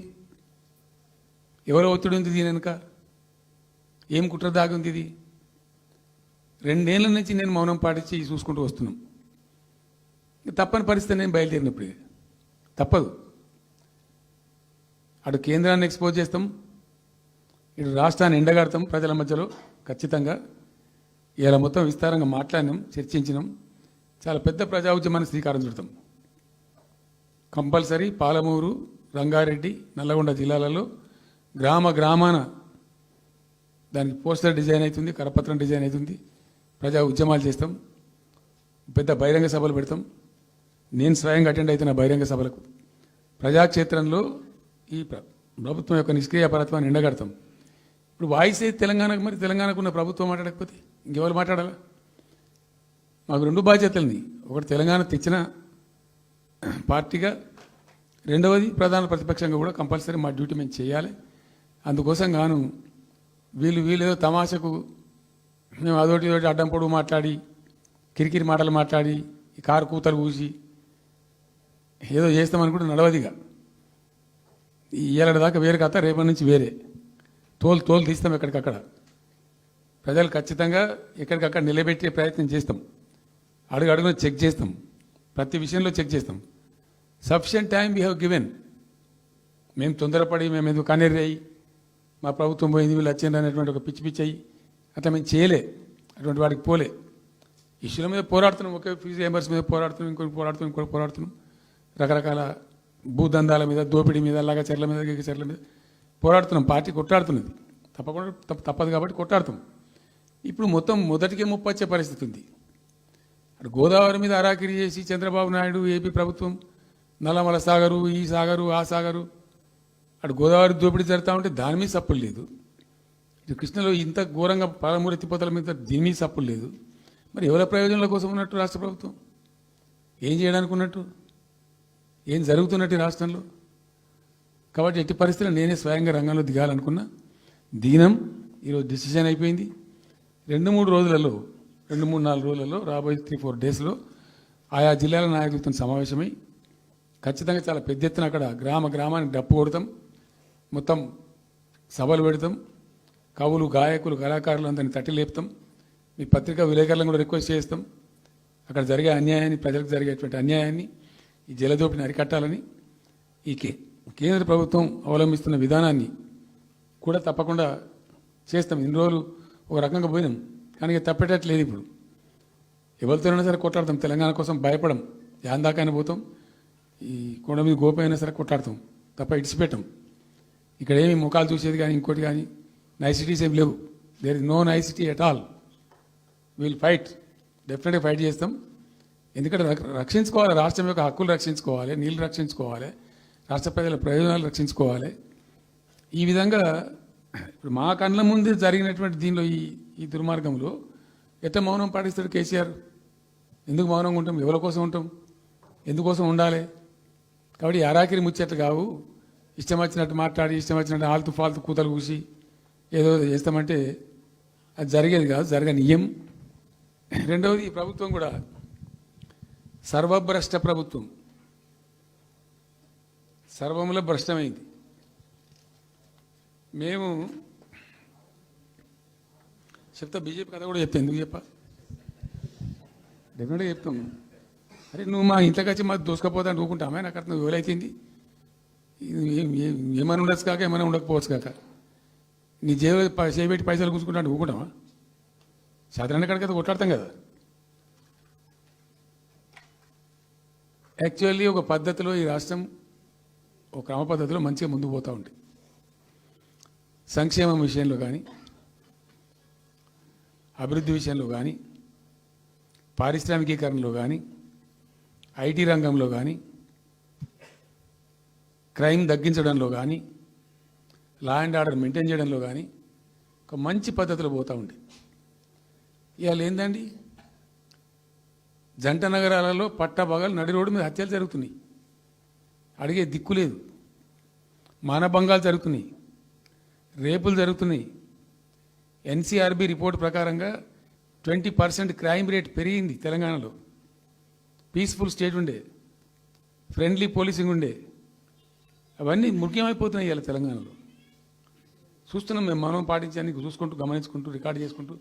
ఎవరో ఒత్తిడి ఉంది దీని వెనుక? ఏం కుట్ర దాగి ఉంది ఇది? 2 ఏళ్ల నుంచి నేను మౌనం పాటించి చూసుకుంటూ వస్తున్నాం. తప్పని పరిస్థితి నేను బయలుదేరినప్పుడు తప్పదు. అటు కేంద్రాన్ని ఎక్స్పోజ్ చేస్తాం, ఇటు రాష్ట్రాన్ని ఎండగడతాం ప్రజల మధ్యలో ఖచ్చితంగా. ఇలా మొత్తం విస్తారంగా మాట్లాడినాం, చర్చించినాం. చాలా పెద్ద ప్రజా ఉద్యమాన్ని శ్రీకారం చుడతాం. కంపల్సరీ పాలమూరు, రంగారెడ్డి, నల్లగొండ జిల్లాలలో గ్రామాన దానికి పోస్టర్ డిజైన్ అవుతుంది, కరపత్రం డిజైన్ అవుతుంది. ప్రజా ఉద్యమాలు చేస్తాం, పెద్ద బహిరంగ సభలు పెడతాం. నేను స్వయంగా అటెండ్ అవుతున్న బహిరంగ సభలకు. ప్రజాక్షేత్రంలో ఈ ప్రభుత్వం యొక్క నిష్క్రియాపరత్వాన్ని ఎండగడతాం. ఇప్పుడు వాయిస్ అయితే తెలంగాణకు, మరి తెలంగాణకు ఉన్న ప్రభుత్వం మాట్లాడకపోతే ఇంకెవరు మాట్లాడాలా? మాకు 2 బాధ్యతలని, ఒకటి తెలంగాణ తెచ్చిన పార్టీగా, రెండవది ప్రధాన ప్రతిపక్షంగా కూడా కంపల్సరీ మా డ్యూటీ మేము చేయాలి. అందుకోసం గాను వీళ్ళు ఏదో తమాషకు మేము అదోటి ఇదోటి అడ్డం పొడుగు మాట్లాడి, కిరికిరి మాటలు మాట్లాడి, ఈ కారు కూతలు కూసి ఏదో చేస్తామనుకుంటే నడవదిగా. ఈ ఏళ్ళ దాకా వేరే కథ, రేపటి నుంచి వేరే తోలు తీస్తాం ఎక్కడికక్కడ. ప్రజలు ఖచ్చితంగా ఎక్కడికక్కడ నిలబెట్టే ప్రయత్నం చేస్తాం. అడుగున చెక్ చేస్తాం, ప్రతి విషయంలో చెక్ చేస్తాం. Sufficient time we have given. మేము తొందరపడి మేము ఎందుకు కన్నెర్రాయి, మా ప్రభుత్వం పోయింది, వీళ్ళు వచ్చింది అనేటువంటి ఒక పిచ్చి అయ్యి అట్లా మేము చేయలే, అటువంటి వాడికి పోలే. ఇష్యూల మీద పోరాడుతున్నాం, ఒకే ఫీజు ఎంబర్స్ మీద పోరాడుతున్నాం, ఇంకోటి పోరాడుతున్నాం, రకరకాల భూదందాల మీద, దోపిడీ మీద, లగచర్ల మీద, గిగచర్ల మీద పోరాడుతున్నాం. పార్టీ కొట్టాడుతున్నది, తప్పకుండా తప్పదు కాబట్టి కొట్టాడుతాం. ఇప్పుడు మొత్తం మొదటికే ముప్పు వచ్చే పరిస్థితి ఉంది. అటు గోదావరి మీద అరాకిరి చేసి చంద్రబాబు నాయుడు, ఏపీ ప్రభుత్వం, నల్లమల సాగరు, ఈ సాగరు, ఆ సాగరు, అటు గోదావరి దోపిడీ జరుగుతూ ఉంటే దాని మీద సప్పులు లేదు. ఇటు కృష్ణలో ఇంత ఘోరంగా పాలమూరు ఎత్తిపోతల మీద దీని మీద సప్పులు లేదు. మరి ఎవరి ప్రయోజనాల కోసం ఉన్నట్టు రాష్ట్ర ప్రభుత్వం? ఏం చేయడానికి ఉన్నట్టు? ఏం జరుగుతున్నట్టు రాష్ట్రంలో? కాబట్టి ఎట్టి పరిస్థితుల్లో నేనే స్వయంగా రంగంలో దిగాలనుకున్నా. దినం ఈరోజు డిసిషన్ అయిపోయింది. 2-3 రోజులలో, 2-3-4 రోజులలో, రాబోయే 3-4 డేస్లో ఆయా జిల్లాల నాయకులతో సమావేశమై ఖచ్చితంగా చాలా పెద్ద ఎత్తున అక్కడ గ్రామానికి డప్పు కొడతాం, మొత్తం సభలు పెడతాం, కవులు, గాయకులు, కళాకారులు అందరినీ తట్టి లేపుతాం. మీ పత్రికా విలేకరులను కూడా రిక్వెస్ట్ చేస్తాం. అక్కడ జరిగే అన్యాయాన్ని, ప్రజలకు జరిగేటువంటి అన్యాయాన్ని, ఈ జలదోపిని అరికట్టాలని ఈ కేంద్ర ప్రభుత్వం అవలంబిస్తున్న విధానాన్ని కూడా తప్పకుండా చేస్తాం. ఇన్ని రోజులు ఒక రకంగా పోయినాం, కానీ తప్పేటట్లేదు. ఇప్పుడు ఎవరితోనైనా సరే కొట్లాడతాం, తెలంగాణ కోసం భయపడం, యాందాకానే పోతాం, ఈ కొండ మీద గోపైనా సరే కొట్లాడతాం తప్ప ఇడిచిపెట్టాం. ఇక్కడ ఏమి ముఖాలు చూసేది కానీ ఇంకోటి కానీ నైసిటీస్ ఏమి లేవు. There is no nicety at all. Will fight, డెఫినెట్గా ఫైట్ చేస్తాం. ఎందుకంటే రక్షించుకోవాలి, రాష్ట్రం యొక్క హక్కులు రక్షించుకోవాలి, నీళ్లు రక్షించుకోవాలి, రాష్ట్ర ప్రజల ప్రయోజనాలు రక్షించుకోవాలి. ఈ విధంగా ఇప్పుడు మా కళ్ళ ముందు జరిగినటువంటి దీనిలో ఈ దుర్మార్గంలో ఎట్లా మౌనం పాటిస్తాడు కేసీఆర్? ఎందుకు మౌనంగా ఉంటాం? ఎవరి కోసం ఉంటాం? ఎందుకోసం ఉండాలి? కాబట్టి అరాకిరి ముచ్చట్లు కావు. ఇష్టం వచ్చినట్టు మాట్లాడి ఇష్టం వచ్చినట్టు ఆల్తు ఫాల్తు కూతలు కూసి ఏదో చేస్తామంటే అది జరిగేది కాదు, జరగనీయం. రెండవది, ఈ ప్రభుత్వం కూడా సర్వభ్రష్ట ప్రభుత్వం, సర్వములో భ్రష్టమైంది. మేము చెప్తా, బీజేపీ కథ కూడా చెప్తా. ఎందుకు చెప్పా? డెఫినెట్గా చెప్తాం. అరే నువ్వు మా ఇంట్లోకి వచ్చి మాకు దూసుకపోతా అని ఊరుకుంటామే? నాకు అర్థం ఎవరైతుంది? ఏమైనా ఉండొచ్చు కాక ఏమైనా ఉండకపోవచ్చు కాక నీ చేయబెట్టి పైసలు కూర్చుకుంటా అంటే ఊరుకుంటామా? సాధారణ కడికైతే కొట్లాడతాం కదా. యాక్చువల్లీ ఒక పద్ధతిలో ఈ రాష్ట్రం ఒక క్రమ పద్ధతిలో మంచిగా ముందుకు పోతూ ఉంటుంది. సంక్షేమం విషయంలో కానీ, అభివృద్ధి విషయంలో కానీ, పారిశ్రామికీకరణలో కానీ, ఐటీ రంగంలో కానీ, క్రైమ్ తగ్గించడంలో కానీ, లా అండ్ ఆర్డర్ మెయింటైన్ చేయడంలో కానీ ఒక మంచి పద్ధతిలో పోతూ ఉంది. ఇవాళ ఏందండి, జంట నగరాలలో పట్టభాగాలు నడి రోడ్డు మీద హత్యలు జరుగుతున్నాయి, అడిగే దిక్కు లేదు. మానభంగాలు జరుగుతున్నాయి, రేపులు జరుగుతున్నాయి. ఎన్సీఆర్బీ రిపోర్ట్ ప్రకారంగా 20% క్రైమ్ రేట్ పెరిగింది తెలంగాణలో. పీస్ఫుల్ స్టేట్ ఉండే, ఫ్రెండ్లీ పోలీసింగ్ ఉండే, అవన్నీ ముఖ్యమైపోతున్నాయి ఇవాళ తెలంగాణలో. చూస్తున్నాం మేము, మనం పాటించడానికి చూసుకుంటూ గమనించుకుంటూ రికార్డు చేసుకుంటూ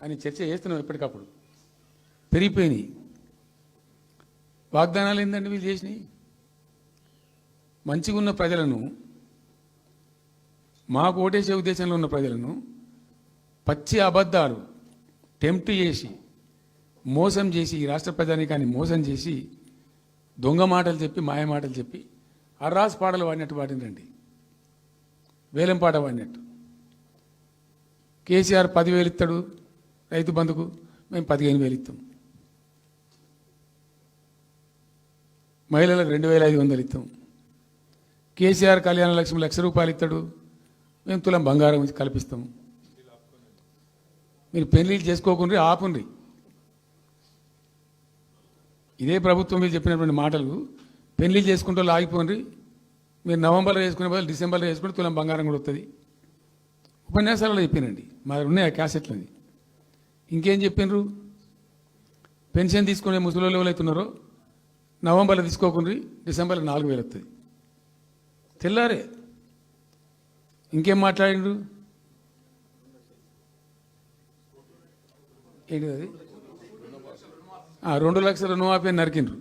అని చర్చ చేస్తున్నాం. ఎప్పటికప్పుడు పెరిగిపోయినాయి. వాగ్దానాలు ఏంటంటే వీళ్ళు చేసినాయి? మంచిగా ఉన్న ప్రజలను, మాకు ఓటేసే ఉద్దేశంలో ఉన్న ప్రజలను పచ్చి అబద్ధాలు టెంప్ట్ చేసి మోసం చేసి, ఈ రాష్ట్ర ప్రజానీకాన్ని మోసం చేసి దొంగ మాటలు చెప్పి మాయ మాటలు చెప్పి అర్రాస్ పాటలు వాడినట్టు వాడినండి, వేలం పాట వాడినట్టు. కేసీఆర్ 10,000 ఇస్తాడు రైతు బంధుకు, మేము 15,000 ఇస్తాం. మహిళలకు 2,500 ఇస్తాం. కేసీఆర్ కళ్యాణ లక్ష్మి ₹1,00,000 ఇస్తాడు, మేము తులం బంగారం కల్పిస్తాం. మీరు పెళ్లిళ్ళు చేసుకోకుండా ఆపుండ్రి. ఇదే ప్రభుత్వం మీరు చెప్పినటువంటి మాటలు, పెళ్లిళ్ళు చేసుకుంటూ ఆగిపోండి, మీరు నవంబర్లో చేసుకునే బదులు డిసెంబర్లో చేసుకుంటే తులం బంగారం కూడా వస్తుంది. ఉపన్యాసాలలో చెప్పానండి, మరి ఉన్నాయి ఆ క్యాసెట్లని. ఇంకేం చెప్పినారు? పెన్షన్ తీసుకునే ముసలి ఎవరైతున్నారో నవంబర్లో తీసుకోకుండా డిసెంబర్లో 4,000 వస్తుంది. తెల్లారే ఇంకేం మాట్లాడిండ్రు? ఏంటి అది? 2 లక్షల రుణమాఫీ అని నరికిండ్రు.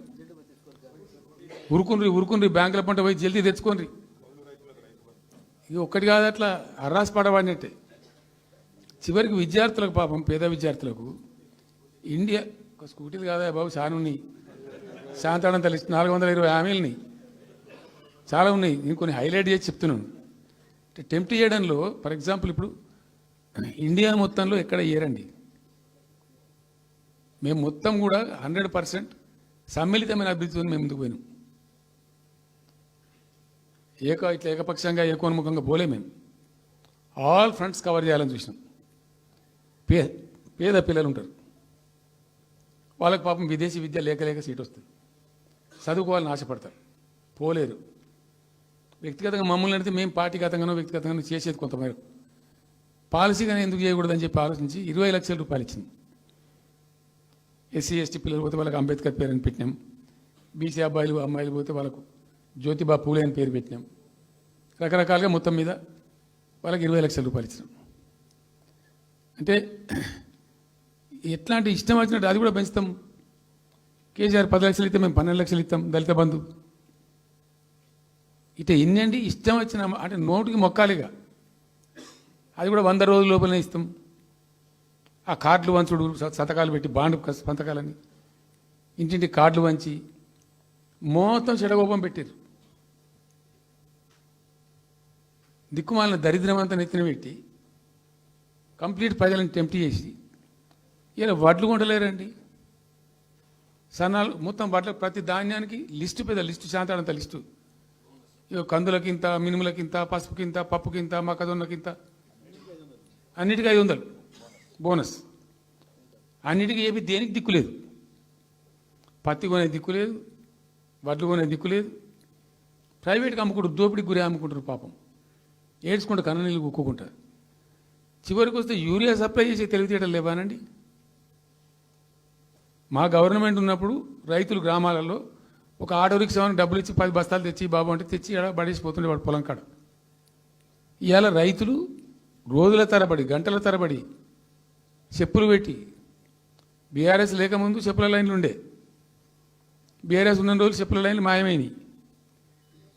ఉరుకుండ్రి బ్యాంకుల పంట పోయి జల్దీ తెచ్చుకోండి. ఇది ఒక్కటి కాదు, అట్లా అర్రాసి పడవాడినట్టే. చివరికి విద్యార్థులకు, పాపం పేద విద్యార్థులకు ఇండియా ఒక స్కూటీలు కాదా బాబు, చాలా ఉన్నాయి. శాంతాడంత లిస్ట్ 420 హామీలని చాలా ఉన్నాయి. నేను కొన్ని హైలైట్ చేసి చెప్తున్నాను. టెంప్ట్ చేయడంలో, ఫర్ ఎగ్జాంపుల్ ఇప్పుడు ఇండియా మొత్తంలో ఎక్కడ ఏరండి, మేము మొత్తం కూడా 100% సమ్మిళితమైన అభివృద్ధితో మేము ముందుకు పోయినాం. ఇట్లా ఏకపక్షంగా ఏకోన్ముఖంగా పోలే. మేము ఆల్ ఫ్రంట్స్ కవర్ చేయాలని చూసినాం. పేద పిల్లలు ఉంటారు, వాళ్ళకి పాపం విదేశీ విద్య లేక సీట్ వస్తుంది, చదువుకోవాలని ఆశపడతారు, పోలేరు. వ్యక్తిగతంగా మమ్మల్ని అడిగితే మేము పార్టీగతంగానో వ్యక్తిగతంగానో చేసేది కొంతమేరకు. పాలసీగానే ఎందుకు చేయకూడదని చెప్పి ఆలోచించి ₹20 లక్షలు ఇచ్చింది. ఎస్సీ ఎస్టీ పిల్లలు పోతే వాళ్ళకి అంబేద్కర్ పేరు అని పెట్టినాం. బీసీ అమ్మాయిలు పోతే వాళ్ళకు జ్యోతిబా పూలే అని పేరు పెట్టినాం. రకరకాలుగా మొత్తం మీద వాళ్ళకి ₹20 లక్షలు ఇచ్చినాం. అంటే ఎట్లాంటి ఇష్టం వచ్చినట్టు అది కూడా పెంచుతాం. కేసీఆర్ 10 లక్షలు ఇస్తే మేము 12 లక్షలు ఇస్తాం దళిత బంధు. ఇట్లా ఎన్నండి ఇష్టం వచ్చిన, అంటే నోటికి మొక్కాలిగా. అది కూడా 100 రోజుల లోపలనే ఇస్తాం. ఆ కార్డులు వంచుడు సంతకాలు పెట్టి బాండ్ సంతకాలని ఇంటింటి కార్డులు వంచి మొత్తం చెడగోపం పెట్టారు. దిక్కుమాలిన దరిద్రం అంతా నెత్తిన పెట్టి కంప్లీట్ ప్రజలను టెంప్ట్ చేసి ఇలా వడ్లు కొంటలేరండి. సన్నాలు మొత్తం వడ్ల ప్రతి ధాన్యానికి లిస్టు పెద్ద లిస్టు శాంతాడంత లిస్టు. ఇక కందులకింత, మినుములకింత, పసుపుకింత, పప్పుకింత, మొక్కజొన్నకింత, అన్నిటికీ 500 బోనస్. అన్నిటికీ ఏమి దేనికి దిక్కు లేదు. పత్తి కొనే దిక్కు లేదు, వడ్లు కొనే దిక్కు లేదు. ప్రైవేట్గా అమ్ముకుంటారు, దోపిడికి గురి అమ్ముకుంటారు. పాపం ఏడ్చుకుంటూ కన్ననీళ్ళు కుక్కుంటారు. చివరికి వస్తే యూరియా సప్లై చేసే తెలివితేటలు లేవానండి. మా గవర్నమెంట్ ఉన్నప్పుడు రైతులు గ్రామాలలో ఒక ఆటో రిక్షాని డబ్బులు ఇచ్చి 10 బస్తాలు తెచ్చి బాబు అంటే తెచ్చి ఎడ పడేసిపోతుండే వాడు పొలం కాడ. ఇవాళ రైతులు రోజుల తరబడి గంటల తరబడి చెప్పులు పెట్టి, బీఆర్ఎస్ లేకముందు చెప్పుల లైన్లు ఉండే, బీఆర్ఎస్ ఉన్న రోజులు చెప్పుల లైన్లు మాయమైనవి.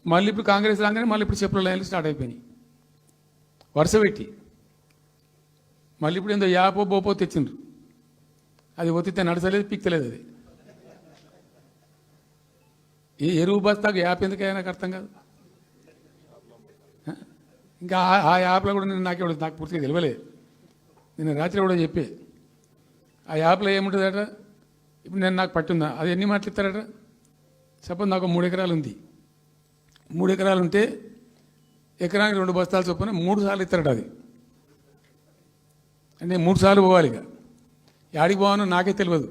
మళ్ళీ ఇప్పుడు కాంగ్రెస్ రాగానే మళ్ళీ ఇప్పుడు చెప్పుల లైన్లు స్టార్ట్ అయిపోయినాయి వరుస పెట్టి. మళ్ళీ ఇప్పుడు ఏందో యాపో బోపో తెచ్చిండ్రు, అది ఒత్తితే నడచలేదు, పిక్తలేదు. అది ఏ ఎరువు బస్తాకు యాప్ ఎందుకైనా నాకు అర్థం కాదు. ఇంకా ఆ యాప్లో కూడా నాకు పూర్తిగా తెలియలేదు. నేను రాత్రి కూడా చెప్పే ఆ యాప్లో ఏముంటుందట. ఇప్పుడు నాకు పట్టుందా, అది ఎన్ని మాటలు ఇస్తారట. సపోజ్ నాకు 3 ఎకరాలు ఉంది. 3 ఎకరాలు ఉంటే ఎకరానికి 2 బస్తాలు చొప్పున 3 సార్లు ఇస్తారట. అది అంటే 3 సార్లు పోవాలి. ఇక యాడికి పోవాలో నాకే తెలియదు.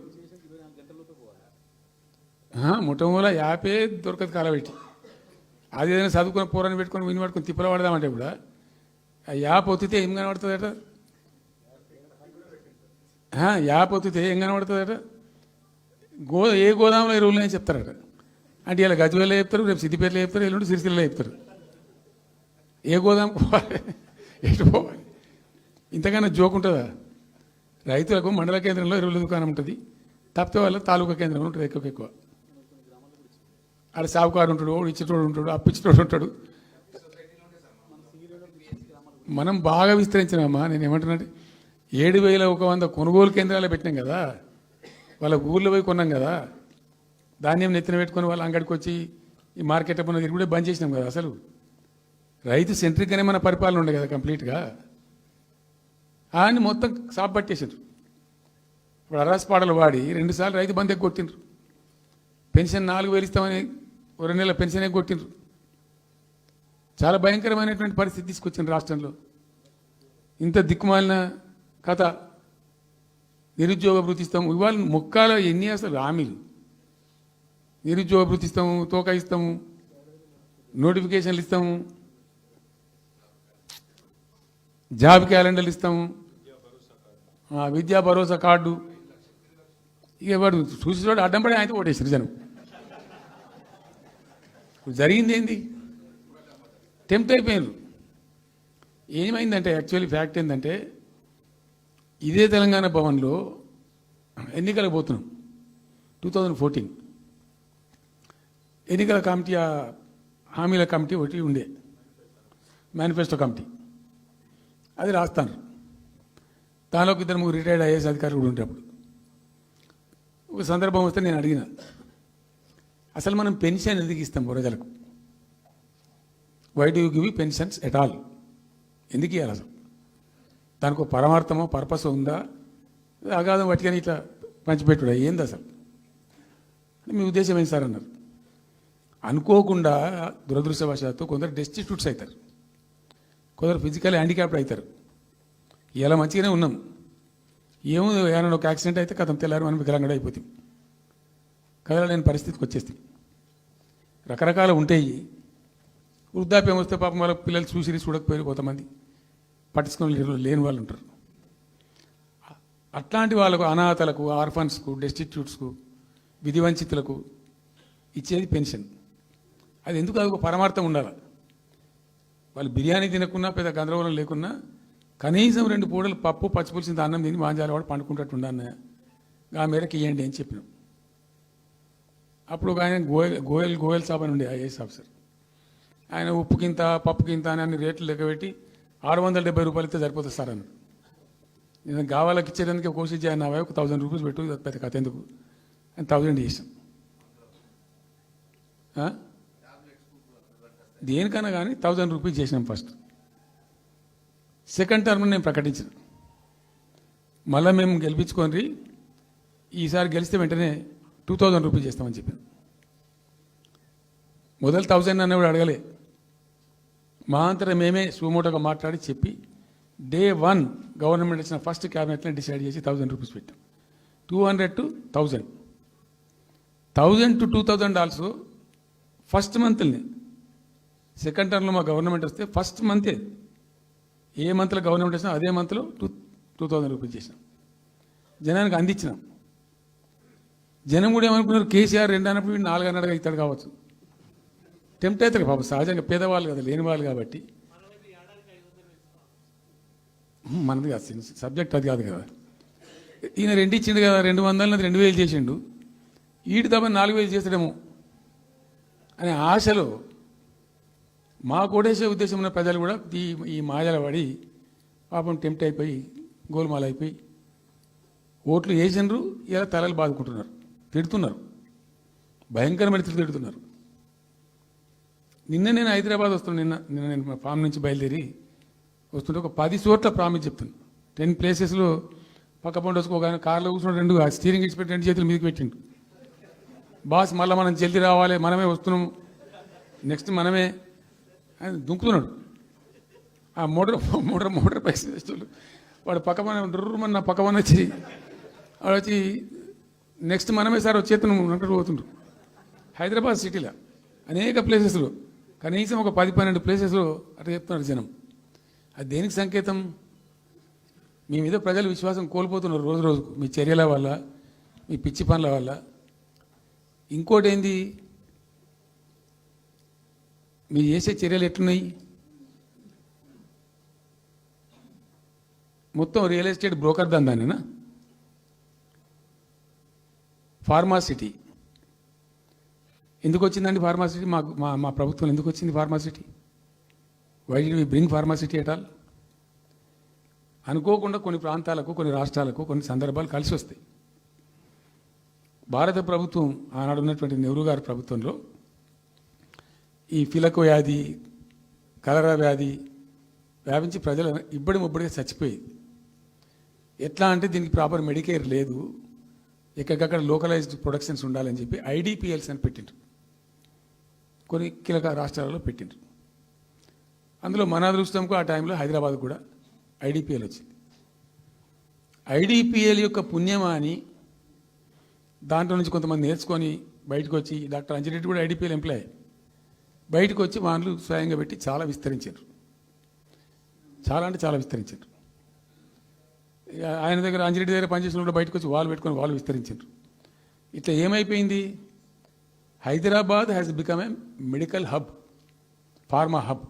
ముఠమూల యాపే దొరకదు కాలబెట్టి. అది ఏదైనా చదువుకుని పూరాన్ని పెట్టుకొని విని పట్టుకొని తిప్పలు పడదామంటే కూడా ఆ యాప్ ఒత్తితే ఏం కనబడుతుందట. యాప్ ఒత్తితే ఏం కనబడుతుందట. ఏ గోదాంలో ఎరువులు అని చెప్తారట. అంటే ఇలా గజ్వేల్లో చెప్తారు, రేపు సిద్దిపేటలో చెప్తారు, ఎల్లుండి సిరిసిల్లలో చెప్తారు. ఏ గోదాం పోవాలి, ఎటు పోవాలి. ఇంతకన్నా జోక్ ఉంటుందా. రైతులకు మండల కేంద్రంలో ఎరువుల దుకాణం ఉంటుంది, తప్పితే వాళ్ళ తాలూకా కేంద్రంలో ఉంటుంది ఎక్కువ. ఆడ సాగుకారు ఉంటాడు, ఇచ్చేటోడు ఉంటాడు, అప్పిచ్చేటోడు ఉంటాడు. మనం బాగా విస్తరించినామా. నేను ఏమంటున్నానంటే 7,100 కొనుగోలు కేంద్రాలు పెట్టినాం కదా. వాళ్ళ ఊళ్ళో పోయి కొన్నాం కదా. ధాన్యం నెత్తిన పెట్టుకొని వాళ్ళ అంగడికి వచ్చి ఈ మార్కెట్ పనులు తిరుగుడే బంద్ చేసినాం కదా. అసలు రైతు సెంట్రిక్గానే మన పరిపాలన ఉండే కదా కంప్లీట్గా. అని మొత్తం సాప్ పట్టేసారు. ఇప్పుడు అరాసపాడలు వాడి 2 సార్లు రైతు బంద్ కొట్టిండ్రు. పెన్షన్ 4,000 ఇస్తామని 2 నెలల పెన్షన్ కొట్టిండ్రు. చాలా భయంకరమైనటువంటి పరిస్థితి తీసుకొచ్చిండ్రు రాష్ట్రంలో. ఇంత దిక్కుమాలిన కథ. నిరుద్యోగ భృతి ఇస్తాము, ఇవాళ మొక్కాల ఎన్ని అసలు హామీలు. నిరుద్యోగ భృతి ఇస్తాము, తోక ఇస్తాము, నోటిఫికేషన్లు ఇస్తాము, జాబ్ క్యాలెండర్లు ఇస్తాము, విద్యా భరోసా కార్డు. ఇక వాడు చూసి అడ్డం పడి ఆయన ఓటేసారు జనం. జరిగింది ఏంది, టెంప్ట్ అయిపోయారు. ఏమైందంటే యాక్చువల్లీ ఫ్యాక్ట్ ఏంటంటే ఇదే తెలంగాణ భవన్లో ఎన్నికలకు పోతున్నాం 2014. ఎన్నికల కమిటీ, హామీల కమిటీ ఒకటి ఉండే, మేనిఫెస్టో కమిటీ. అది రాస్తాను. దానిలోకి 2-3 రిటైర్డ్ ఐఏఎస్ అధికారులు కూడా ఉండేటప్పుడు ఒక సందర్భం వస్తే నేను అడిగిన, అసలు మనం పెన్షన్ ఎందుకు ఇస్తాం ప్రజలకు? Why do you give pensions at all? ఎందుకు ఇవ్వాలి అసలు? దానికి ఒక పరమార్థమో పర్పస్ ఉందా? అగాధం పట్టుకొని ఇట్లా పంచిపెట్టుడా ఏంది అసలు? మీ ఉద్దేశం ఏంటి సార్ అన్నారు. అనుకోకుండా దురదృష్టవశాత్తు కొందరు డెస్టిట్యూట్స్ అవుతారు, కొందరు ఫిజికల్ హ్యాండిక్యాప్డ్ అవుతారు. ఇలా మంచిగానే ఉన్నాం, ఏమో ఏమైనా ఒక యాక్సిడెంట్ అయితే కథం తెల్లారు మనం వికలాంగుడు అయిపోతాం. కదలలేని పరిస్థితికి వచ్చేస్తాం. రకరకాలు ఉంటాయి. వృద్ధాప్యం వస్తే పాపం వాళ్ళ పిల్లలు చూసి చూడకపోయారు, కొంతమంది పట్టించుకొని లేని వాళ్ళు ఉంటారు. అట్లాంటి వాళ్ళకు, అనాథలకు, ఆర్ఫన్స్కు, డెస్టిట్యూట్స్కు, విధివంచితులకు ఇచ్చేది పెన్షన్. అది ఎందుకు? అది ఒక పరమార్థం ఉండాలి. వాళ్ళు బిర్యానీ తినకున్నా, పెద్ద గందరగోళం లేకున్నా కనీసం 2 పూటలు పప్పు పచ్చిపులిసిన అన్నం తిని మాంజాల వాడు పండుకుంటట్టు ఉండన్న ఆ మేరకు ఇవ్వండి అని చెప్పినాం. అప్పుడు ఒక ఆయన గోయల్ సాబ్ అని ఉండే ఐఏఎస్ ఆఫీసర్. ఆయన ఉప్పుకింత పప్పుకింత అని అన్ని రేట్లు లెక్కబెట్టి 670 రూపాయలు ఇస్తే సరిపోతుంది సార్ అన్నాడు. నేను గావాలకి ఇచ్చేదానికి కోర్సు చేయను 1000 రూపీస్ పెట్టు పెద్ద కథ ఎందుకు అని 1000 చేసాం. దేనికన్నా కానీ 1000 రూపీస్ చేసినాం ఫస్ట్. సెకండ్ టర్మ్ నేను ప్రకటించిన, మళ్ళీ మేము గెలిపించుకొని ఈసారి గెలిస్తే వెంటనే 2000 రూపీస్ చేస్తామని చెప్పాను. మొదలు 1000 అన్నవాడు అడగలే, మా అంతటా మేమే సుమోటోగా మాట్లాడి చెప్పి డే 1 గవర్నమెంట్ ఇచ్చిన ఫస్ట్ క్యాబినెట్లో డిసైడ్ చేసి 1000 రూపీస్ పెట్టాం. 200 to 1000, 1000 to 2000 also first మంత్ని. Second టర్మ్లో మా గవర్నమెంట్ వస్తే ఫస్ట్ మంతే, ఏ మంత్లో గవర్నమెంట్ వచ్చినా అదే మంత్లో 2000 రూపీస్ చేసినాం, జనానికి అందించినాం. జనం కూడా ఏమనుకున్నారు, కేసీఆర్ 2 అన్నప్పుడు 4 అన్నట్టుగా ఇస్తాడు కావచ్చు, టెంప్ట్ అవుతారు పాపం, సహజంగా పేదవాళ్ళు కదా, లేని వాళ్ళు కాబట్టి. మనది కాదు సబ్జెక్ట్, అది కాదు కదా. ఈయన 2 ఇచ్చిండు కదా, 200 2000 చేసిండు, ఈడు తప్ప 4000 చేస్తాడేమో అనే ఆశలో మా కోటేసే ఉద్దేశం ఉన్న ప్రజలు కూడా ఈ మాయల పడి పాపం టెంప్ట్ అయిపోయి గోల్మాల్ అయిపోయి ఓట్లు వేసినారు. ఇలా తలలు బాదుకుంటున్నారు, తిడుతున్నారు, భయంకరమైన తిడుతున్నారు. నిన్న నేను హైదరాబాద్ వస్తున్నాను, నిన్న నేను మా ఫామ్ నుంచి బయలుదేరి వస్తుంటే ఒక 10 చోట్ల ప్రామిస్ చెప్తున్నాను. 10 ప్లేసెస్లో పక్క పండు వేసుకోగానే కార్లో కూర్చున్న 2 స్టీరింగ్ ఇచ్చి పెట్టి 2 చేతులు మీదకి పెట్టిండు. బాస్ మళ్ళీ మనం జల్దీ రావాలి, మనమే వస్తున్నాము, నెక్స్ట్ మనమే అని దుంకుతున్నాడు. ఆ మోటార్ పైసలు వాడు పక్కన డుర్రమన్న పక్కన వచ్చి వాడు వచ్చి నెక్స్ట్ మనమే సార్ వచ్చేతను అంటూ పోతుండ్రు. హైదరాబాద్ సిటీలో అనేక ప్లేసెస్లో కనీసం ఒక 10-12 ప్లేసెస్లో అట్లా చెప్తున్నారు జనం. అది దేనికి సంకేతం? మీ మీద ప్రజలు విశ్వాసం కోల్పోతున్నారు రోజు రోజుకు, మీ చర్యల వల్ల, మీ పిచ్చి పనుల వల్ల. ఇంకోటి ఏంది, మీరు చేసే చర్యలు ఎట్లున్నాయి? మొత్తం రియల్ ఎస్టేట్ బ్రోకర్ దందానేనా? ఫార్మాసిటీ ఎందుకు వచ్చిందండి? ఫార్మాసిటీ మా ప్రభుత్వం ఎందుకు వచ్చింది pharma city? Why did we bring pharma city at all? అనుకోకుండా కొన్ని ప్రాంతాలకు, కొన్ని రాష్ట్రాలకు కొన్ని సందర్భాలు కలిసి వస్తాయి. భారత ప్రభుత్వం ఆనాడు ఉన్నటువంటి నెహ్రూ గారి ప్రభుత్వంలో ఈ ఫిలకు వ్యాధి, కలరా వ్యాధి వ్యాపించి ప్రజలు ఇబ్బడిగా చచ్చిపోయేది. ఎట్లా అంటే దీనికి ప్రాపర్ మెడికేర్ లేదు, ఎక్కడికక్కడ లోకలైజ్డ్ ప్రొడక్షన్స్ ఉండాలని చెప్పి ఐడిపిఎల్స్ అని పెట్టిండ్రు, కొన్ని కీలక రాష్ట్రాలలో పెట్టిండ్రు. అందులో మన అదృష్టంకు ఆ టైంలో హైదరాబాద్ కూడా ఐడిపిఎల్ వచ్చింది. ఐడిపిఎల్ యొక్క పుణ్యమా అని దాంట్లో నుంచి కొంతమంది నేర్చుకొని బయటకు వచ్చి, డాక్టర్ అంజిరెడ్డి కూడా ఐడిపిఎల్ ఎంప్లాయ్, బయటకు వచ్చి వాళ్ళు స్వయంగా పెట్టి చాలా విస్తరించారు, చాలా అంటే చాలా విస్తరించారు. ఆయన దగ్గర అంజిరెడ్డి దగ్గర పనిచేసిన కూడా బయటకు వచ్చి వాళ్ళు పెట్టుకొని వాళ్ళు విస్తరించారు. ఇట్లా ఏమైపోయింది, Hyderabad has become a medical hub, pharma hub.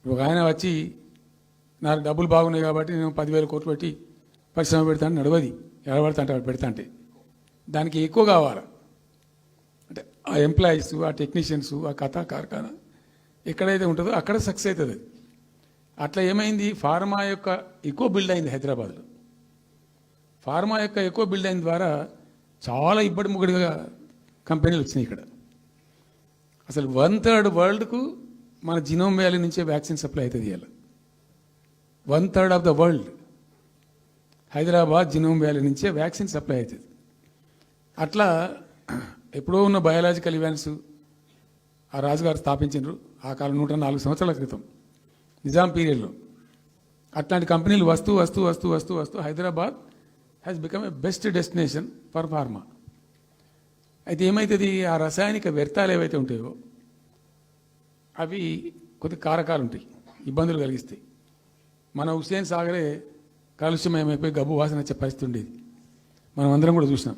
ఒక ఆయన వచ్చి నాకు డబ్బులు బాగున్నాయి కాబట్టి నేను 10,000 కోట్లు పెట్టి పరిశ్రమ పెడతాను నడవది, ఎడబడతా అంటే పెడతా అంటే దానికి ఎక్కువ కావాలి. అంటే ఆ ఎంప్లాయీస్, ఆ టెక్నీషియన్స్, ఆ కథా కార్ఖానా ఎక్కడైతే ఉంటుందో అక్కడ సక్సెస్ అవుతుంది. అట్లా ఏమైంది, ఫార్మా యొక్క ఎక్కువ బిల్డ్ అయింది హైదరాబాద్లో. ఫార్మా యొక్క ఎక్కువ బిల్డ్ అయిన ద్వారా చాలా ఇబ్బడి ముగ్గుడిగా కంపెనీలు వచ్చినాయి ఇక్కడ. అసలు 1/3 వరల్డ్కు మన జినోమ్ వ్యాలీ నుంచే వ్యాక్సిన్ సప్లై అవుతుంది. ఇలా 1/3 of the world Hyderabad genome valley నుంచే వ్యాక్సిన్ సప్లై అవుతుంది. అట్లా ఎప్పుడో ఉన్న బయాలజికల్ ఈవెంట్స్ ఆ రాజుగారు స్థాపించారు ఆ కాలం 104 సంవత్సరాల క్రితం నిజాం పీరియడ్లో. అట్లాంటి కంపెనీలు వస్తూ వస్తూ వస్తూ వస్తూ వస్తూ Hyderabad has become a best destination for pharma. అయితే ఏమవుతుంది, ఆ రసాయనిక వ్యర్థాలు ఏవైతే ఉంటాయో అవి కొద్ది కారకాలు ఉంటాయి, ఇబ్బందులు కలిగిస్తాయి. మన హుస్సేన్ సాగరే కాలుష్యమయమైపోయి గబ్బు వాసన వచ్చే పరిస్థితి ఉండేది, మనం అందరం కూడా చూసినాం.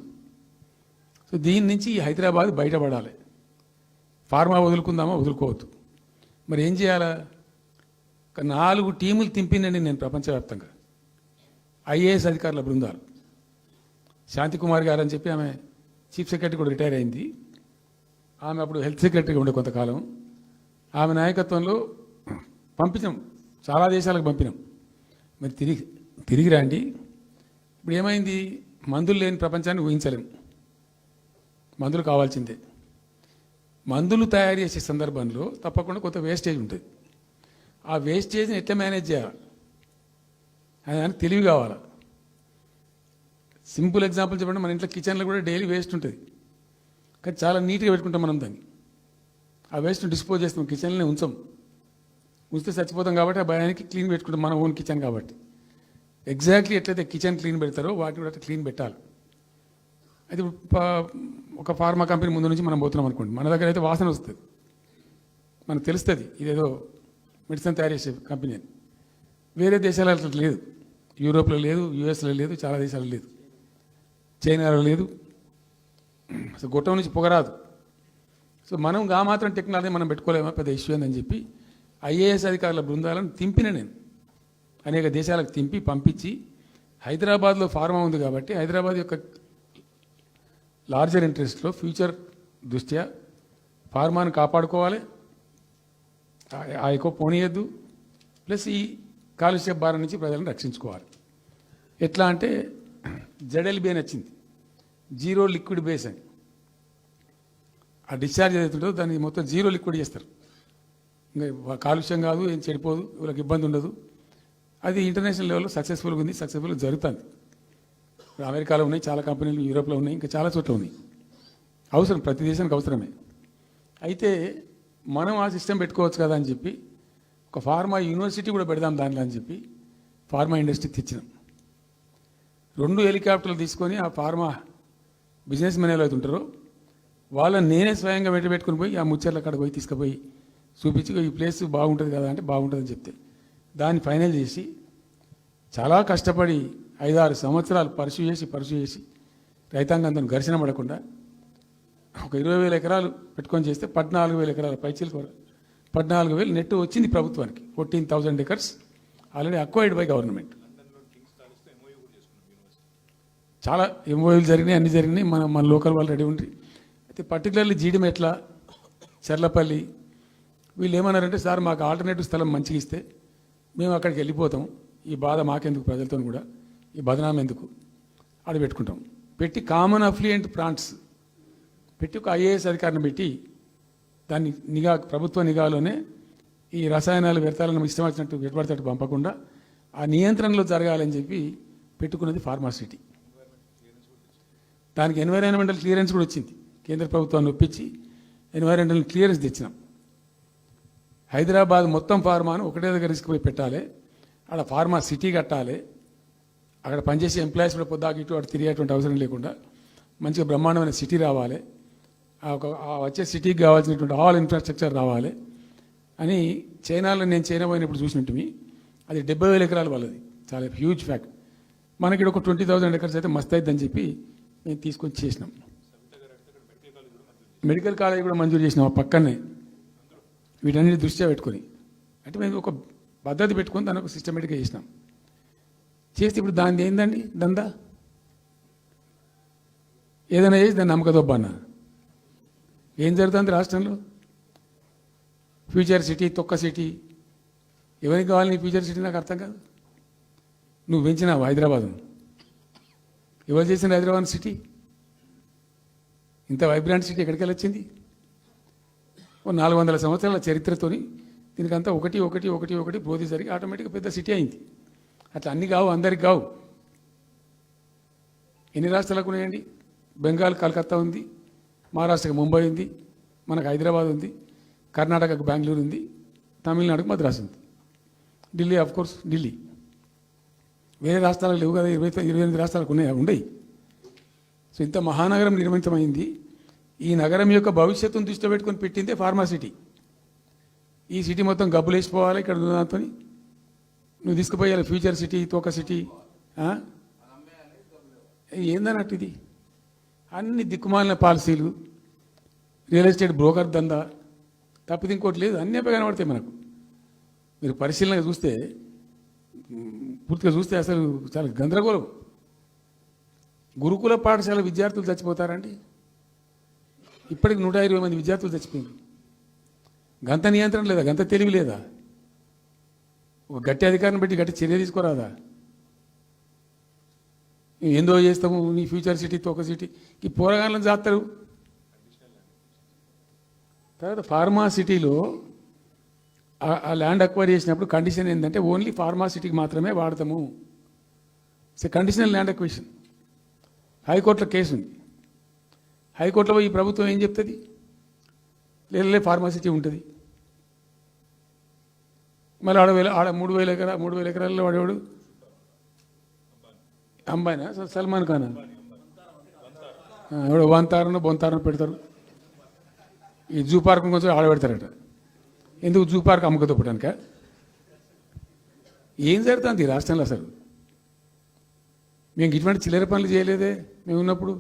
సో దీని నుంచి హైదరాబాద్ బయటపడాలి. ఫార్మా వదులుకుందామా, వదులుకోవద్దు. మరి ఏం చేయాలా? 4 టీములు తింపిందండి నేను ప్రపంచవ్యాప్తంగా, ఐఏఎస్ అధికారుల బృందాలు. శాంతికుమార్ గారు అని చెప్పి ఆమె చీఫ్ సెక్రటరీ కూడా రిటైర్ అయింది. ఆమె అప్పుడు హెల్త్ సెక్రటరీగా ఉండే కొంతకాలం. ఆమె నాయకత్వంలో పంపించాం, చాలా దేశాలకు పంపినాం. మరి తిరిగి రండి. ఇప్పుడు ఏమైంది? మందులు లేని ప్రపంచాన్ని ఊహించలేము. మందులు కావాల్సిందే. మందులు తయారు చేసే సందర్భంలో తప్పకుండా కొంత వేస్టేజ్ ఉంటుంది. ఆ వేస్టేజ్ని ఎట్లా మేనేజ్ చేయాలి అని దానికి తెలివి కావాలి. సింపుల్ ఎగ్జాంపుల్ చెప్పండి, మన ఇంట్లో కిచెన్లో కూడా డైలీ వేస్ట్ ఉంటుంది, కానీ చాలా నీట్గా పెట్టుకుంటాం మనం దాన్ని. ఆ వేస్ట్ని డిస్పోజ్ చేస్తాం, కిచెన్లోనే ఉంచితే చచ్చిపోతాం కాబట్టి ఆ భయానికి క్లీన్ పెట్టుకుంటాం, మన ఓన్ కిచెన్ కాబట్టి. ఎగ్జాక్ట్లీ ఎట్లయితే కిచెన్ క్లీన్ పెడతారో వాటిని కూడా క్లీన్ పెట్టాలి. అయితే ఒక ఫార్మా కంపెనీ ముందు నుంచి మనం పోతున్నాం అనుకోండి, మన దగ్గర అయితే వాసన వస్తుంది, మనకు తెలుస్తుంది ఇదేదో మెడిసిన్ తయారు చేసే కంపెనీ అని. వేరే దేశాలలో అట్లా లేదు. యూరోప్లో లేదు, యూఎస్లో లేదు, చాలా దేశాల్లో లేదు, చైనాలో లేదు. అసలు గొట్టం నుంచి పొగరాదు. సో మనం మాత్రం టెక్నాలజీ మనం పెట్టుకోలేమా, పెద్ద ఇష్యూ అని చెప్పి ఐఏఎస్ అధికారుల బృందాలను తింపిన నేను అనేక దేశాలకు తింపి పంపించి, హైదరాబాద్లో ఫార్మా ఉంది కాబట్టి హైదరాబాద్ యొక్క లార్జర్ ఇంట్రెస్ట్లో ఫ్యూచర్ దృష్ట్యా ఫార్మాను కాపాడుకోవాలి, ఆ ఎక్కువ పోనీయద్దు, ప్లస్ ఈ కాలుష్య భారం నుంచి ప్రజలను రక్షించుకోవాలి. ఎట్లా అంటే జెడ్ఎల్బీ అని వచ్చింది, జీరో లిక్విడ్ బేస్ అని. ఆ డిశ్చార్జ్ ఏదైతుందో దాన్ని మొత్తం జీరో లిక్విడ్ చేస్తారు. ఇంకా కాలుష్యం కాదు, ఏం చెడిపోదు, వీళ్ళకి ఇబ్బంది ఉండదు. అది ఇంటర్నేషనల్ లెవెల్లో సక్సెస్ఫుల్గా ఉంది, సక్సెస్ఫుల్గా జరుగుతుంది. అమెరికాలో ఉన్నాయి చాలా కంపెనీలు, యూరోప్లో ఉన్నాయి, ఇంకా చాలా చోట్ల ఉన్నాయి. అవసరం, ప్రతి దేశానికి అవసరమే. అయితే మనం ఆ సిస్టమ్ పెట్టుకోవచ్చు కదా అని చెప్పి ఒక ఫార్మా యూనివర్సిటీ కూడా పెడదాం దాంట్లో అని చెప్పి ఫార్మా ఇండస్ట్రీ తెచ్చినాం. 2 హెలికాప్టర్లు తీసుకొని ఆ ఫార్మా బిజినెస్ మెన్ ఎవరైతే ఉంటారో వాళ్ళని నేనే స్వయంగా పెట్టుకుని పోయి ఆ ముచ్చర్ల కాడ పోయి తీసుకుపోయి చూపించి ఈ ప్లేస్ బాగుంటుంది కదా అంటే బాగుంటుందని చెప్తే దాన్ని ఫైనల్ చేసి చాలా కష్టపడి 5-6 సంవత్సరాలు పర్సూ చేసి రైతాంగంతో ఘర్షణ పడకుండా ఒక 20,000 ఎకరాలు పెట్టుకొని చేస్తే 14,000 ఎకరాల పైచీలు 14,000 నెట్ వచ్చింది ప్రభుత్వానికి. 14,000 acres already acquired by government. చాలా ఎంఓయూలు జరిగినాయి, అన్ని జరిగినాయి. మన లోకల్ వాళ్ళు రెడీ ఉండి. అయితే పర్టికులర్లీ జీడిమెట్ల, చర్లపల్లి వీళ్ళు ఏమన్నారంటే, సార్ మాకు ఆల్టర్నేటివ్ స్థలం మంచిగా ఇస్తే మేము అక్కడికి వెళ్ళిపోతాం, ఈ బాధ మాకెందుకు, ప్రజలతో కూడా ఈ బదనాం ఎందుకు, ఆడ పెట్టుకుంటాం. పెట్టి కామన్ అఫ్లియంట్ ప్లాంట్స్ పెట్టి ఒక ఐఏఎస్ అధికారిని పెట్టి దాన్ని ప్రభుత్వ నిఘాలోనే ఈ రసాయనాలు వ్యర్థాలను ఇష్టం వచ్చినట్టు పెట్టుబడితట్టు పంపకుండా ఆ నియంత్రణలో జరగాలని చెప్పి పెట్టుకున్నది ఫార్మాసిటీ. దానికి ఎన్వైరాన్మెంటల్ క్లియరెన్స్ కూడా వచ్చింది. కేంద్ర ప్రభుత్వాన్ని ఒప్పించి ఎన్వైరాన్మెంటల్ క్లియరెన్స్ తెచ్చినాం. హైదరాబాద్ మొత్తం ఫార్మాను ఒకటే దగ్గర తీసుకుపోయి పెట్టాలి, అక్కడ ఫార్మా సిటీ కట్టాలి, అక్కడ పనిచేసే ఎంప్లాయీస్ కూడా పొద్దాకి ఇటు అటు తిరిగేటువంటి అవసరం లేకుండా మంచిగా బ్రహ్మాండమైన సిటీ రావాలి, వచ్చే సిటీకి కావాల్సినటువంటి ఆల్ ఇన్ఫ్రాస్ట్రక్చర్ రావాలి అని. చైనాలో నేను చైనా పోయినప్పుడు చూసినట్టు అది 70,000 ఎకరాలు వాళ్ళది, చాలా హ్యూజ్ ఫ్యాక్ట్. మనకి ఒక 20,000 acres అయితే మస్తు అవుతుందని చెప్పి మేము తీసుకొని చేసినాం. మెడికల్ కాలేజ్ కూడా మంజూరు చేసినాం ఆ పక్కనే, వీటన్నిటి దృష్ట్యా పెట్టుకొని. అంటే మేము ఒక పద్ధతి పెట్టుకొని దాన్ని ఒక సిస్టమేటిక్గా చేసినాం. చేస్తే ఇప్పుడు దాన్ని ఏందండి దందా, ఏదైనా చేసి దాన్ని నమ్మకదొబ్బన్నా. ఏం జరుగుతుంది రాష్ట్రంలో? ఫ్యూచర్ సిటీ, తొక్క సిటీ, ఎవరికి కావాలి నీ ఫ్యూచర్ సిటీ? నాకు అర్థం కాదు. నువ్వు పెంచినావు హైదరాబాద్ను, ఎవరు చేసిన హైదరాబాద్ సిటీ? ఇంత వైబ్రాంట్ సిటీ ఎక్కడికి వెళ్ళొచ్చింది? 400 సంవత్సరాల చరిత్రతోని దీనికంతా ఒకటి బోధి జరిగి ఆటోమేటిక్గా పెద్ద సిటీ అయింది. అట్లా అన్ని కావు, అందరికి కావు. ఎన్ని రాష్ట్రాలకు ఉన్నాయండి? బెంగాల్ కలకత్తా ఉంది, మహారాష్ట్రకి ముంబై ఉంది, మనకు హైదరాబాద్ ఉంది, కర్ణాటకకు బెంగళూరు ఉంది, తమిళనాడుకు మద్రాసు ఉంది, ఢిల్లీ ఆఫ్ కోర్స్ ఢిల్లీ. వేరే రాష్ట్రాలకు లేవు కదా, 28 రాష్ట్రాలకు ఉండయి. సో ఇంత మహానగరం నిర్మితమైంది. ఈ నగరం యొక్క భవిష్యత్తును దృష్టిలో పెట్టుకొని పెట్టిందే ఫార్మాసిటీ. ఈ సిటీ మొత్తం గబ్బులు వేసిపోవాలి ఇక్కడ దాంతో. నువ్వు తీసుకుపోయాలి ఫ్యూచర్ సిటీ, తోక సిటీ ఏందన్నట్టు ఇది? అన్ని దిక్కుమాలిన పాలసీలు, రియల్ ఎస్టేట్ బ్రోకర్ దందా తప్పితే ఇంకోటి లేదు. అన్నీ కనబడతాయి మనకు. మీరు పరిశీలనగా చూస్తే, పూర్తిగా చూస్తే అసలు చాలా గందరగోళం. గురుకుల పాఠశాల విద్యార్థులు చచ్చిపోతారండి. ఇప్పటికి 120 మంది విద్యార్థులు చచ్చిపోయారు. గంత నియంత్రణ లేదా? గంత తెలివి లేదా? ఒక గట్టి అధికారిని బట్టి గట్టి చర్య తీసుకోరాదా? ఏందో చేస్తాము నీ ఫ్యూచర్ సిటీతో ఒక సిటీ ఈ పోరగాళ్ళని చేస్తారు. తర్వాత ఫార్మా సిటీలో ఆ ల్యాండ్ అక్వైర్ చేసినప్పుడు కండిషన్ ఏంటంటే ఓన్లీ ఫార్మా సిటీకి మాత్రమే వాడతాము. It's conditional land acquisition. హైకోర్టులో కేసు ఉంది. హైకోర్టులో ఈ ప్రభుత్వం ఏం చెప్తుంది? లేదు ఫార్మా సిటీ ఉంటుంది. మళ్ళీ ఆడ 3,000 ఎకరాల్లో వాడేవాడు అంబాయినా సల్మాన్ ఖాన్ ఎవడో వంతారనో బొంతారనో పెడతారు. ఈ జూ పార్క్ కొంచెం ఆడబెడతారట. ఎందుకు జూ పార్క్ అమ్ముకదొప్పడానిక? ఏం జరుగుతుంది ఈ రాష్ట్రంలో? అసలు మేము ఇటువంటి చిల్లర పనులు చేయలేదే. మేము ఉన్నప్పుడు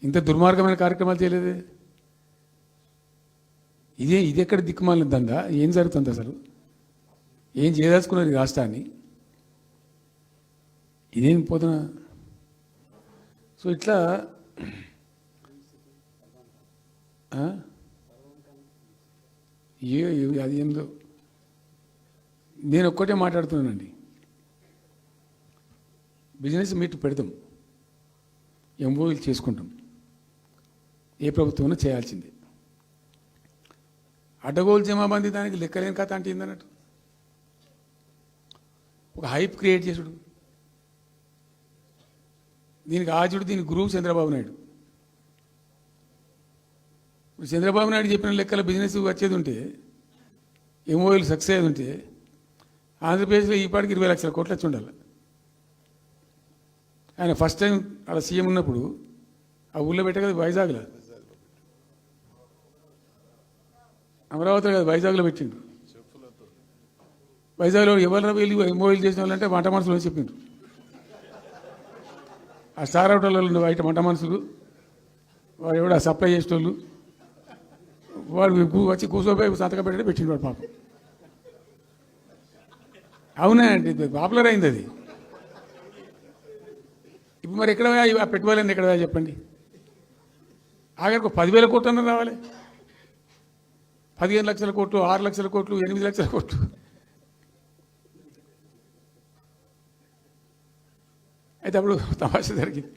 ఇంత దుర్మార్గమైన కార్యక్రమాలు చేయలేదే. ఇది ఎక్కడ దిక్కుమాలిన దందా? ఏం జరుగుతుంది అసలు? ఏం చేయదలుచుకున్నారు ఈ రాష్ట్రాన్ని? ఇదేం పోతున్నా? సో ఇట్లా అది ఏందో నేను ఒక్కటే మాట్లాడుతున్నానండి. బిజినెస్ మీట్ పెడతాం, ఎంఓయూలు చేసుకుంటాం. ఏ ప్రభుత్వం చేయాల్సిందే. అడ్డగోలు జమాబందీ దానికి లెక్కలేని కథ అంటే ఏందన్నట్టు ఒక హైప్ క్రియేట్ చేసుడు. దీనికి ఆజుడు, దీనికి గురువు చంద్రబాబు నాయుడు. ఇప్పుడు చంద్రబాబు నాయుడు చెప్పిన లెక్కల బిజినెస్ వచ్చేది ఉంటే, ఎంఓయూలు సక్సెస్ అయ్యేది ఉంటే ఆంధ్రప్రదేశ్లో ఈ పాటికి 20 లక్షల కోట్లు వచ్చి ఉండాలి. ఆయన ఫస్ట్ టైం అలా సీఎం ఉన్నప్పుడు ఆ ఊళ్ళో పెట్టే కదా వైజాగ్లో, అమరావతిలో కదా వైజాగ్లో పెట్టిండు. వైజాగ్లో ఎవరు వెళ్ళి ఎంఓయూలు చేసిన వాళ్ళంటే వంట మనుషులు అని చెప్పిండ్రు. ఆ స్టార్ హోటల్లో బయట వంట మనుషులు వాడు ఎవడు ఆ సప్లై చేసేటోళ్ళు వాడు వచ్చి కూర్చోపోయి సంతకం పెట్టే పెట్టిండు వాడు పాపం. అవునా అండి, పాపులర్ అయింది అది. ఇప్పుడు మరి ఎక్కడ ఆ పెట్టుబడులు ఎక్కడ చెప్పండి? ఆఖరికి 10,000 కోట్లు అన్న రావాలి. 15 లక్షల కోట్లు, 6 లక్షల కోట్లు, 8 లక్షల కోట్లు. అయితే అప్పుడు తమాషా జరిగింది.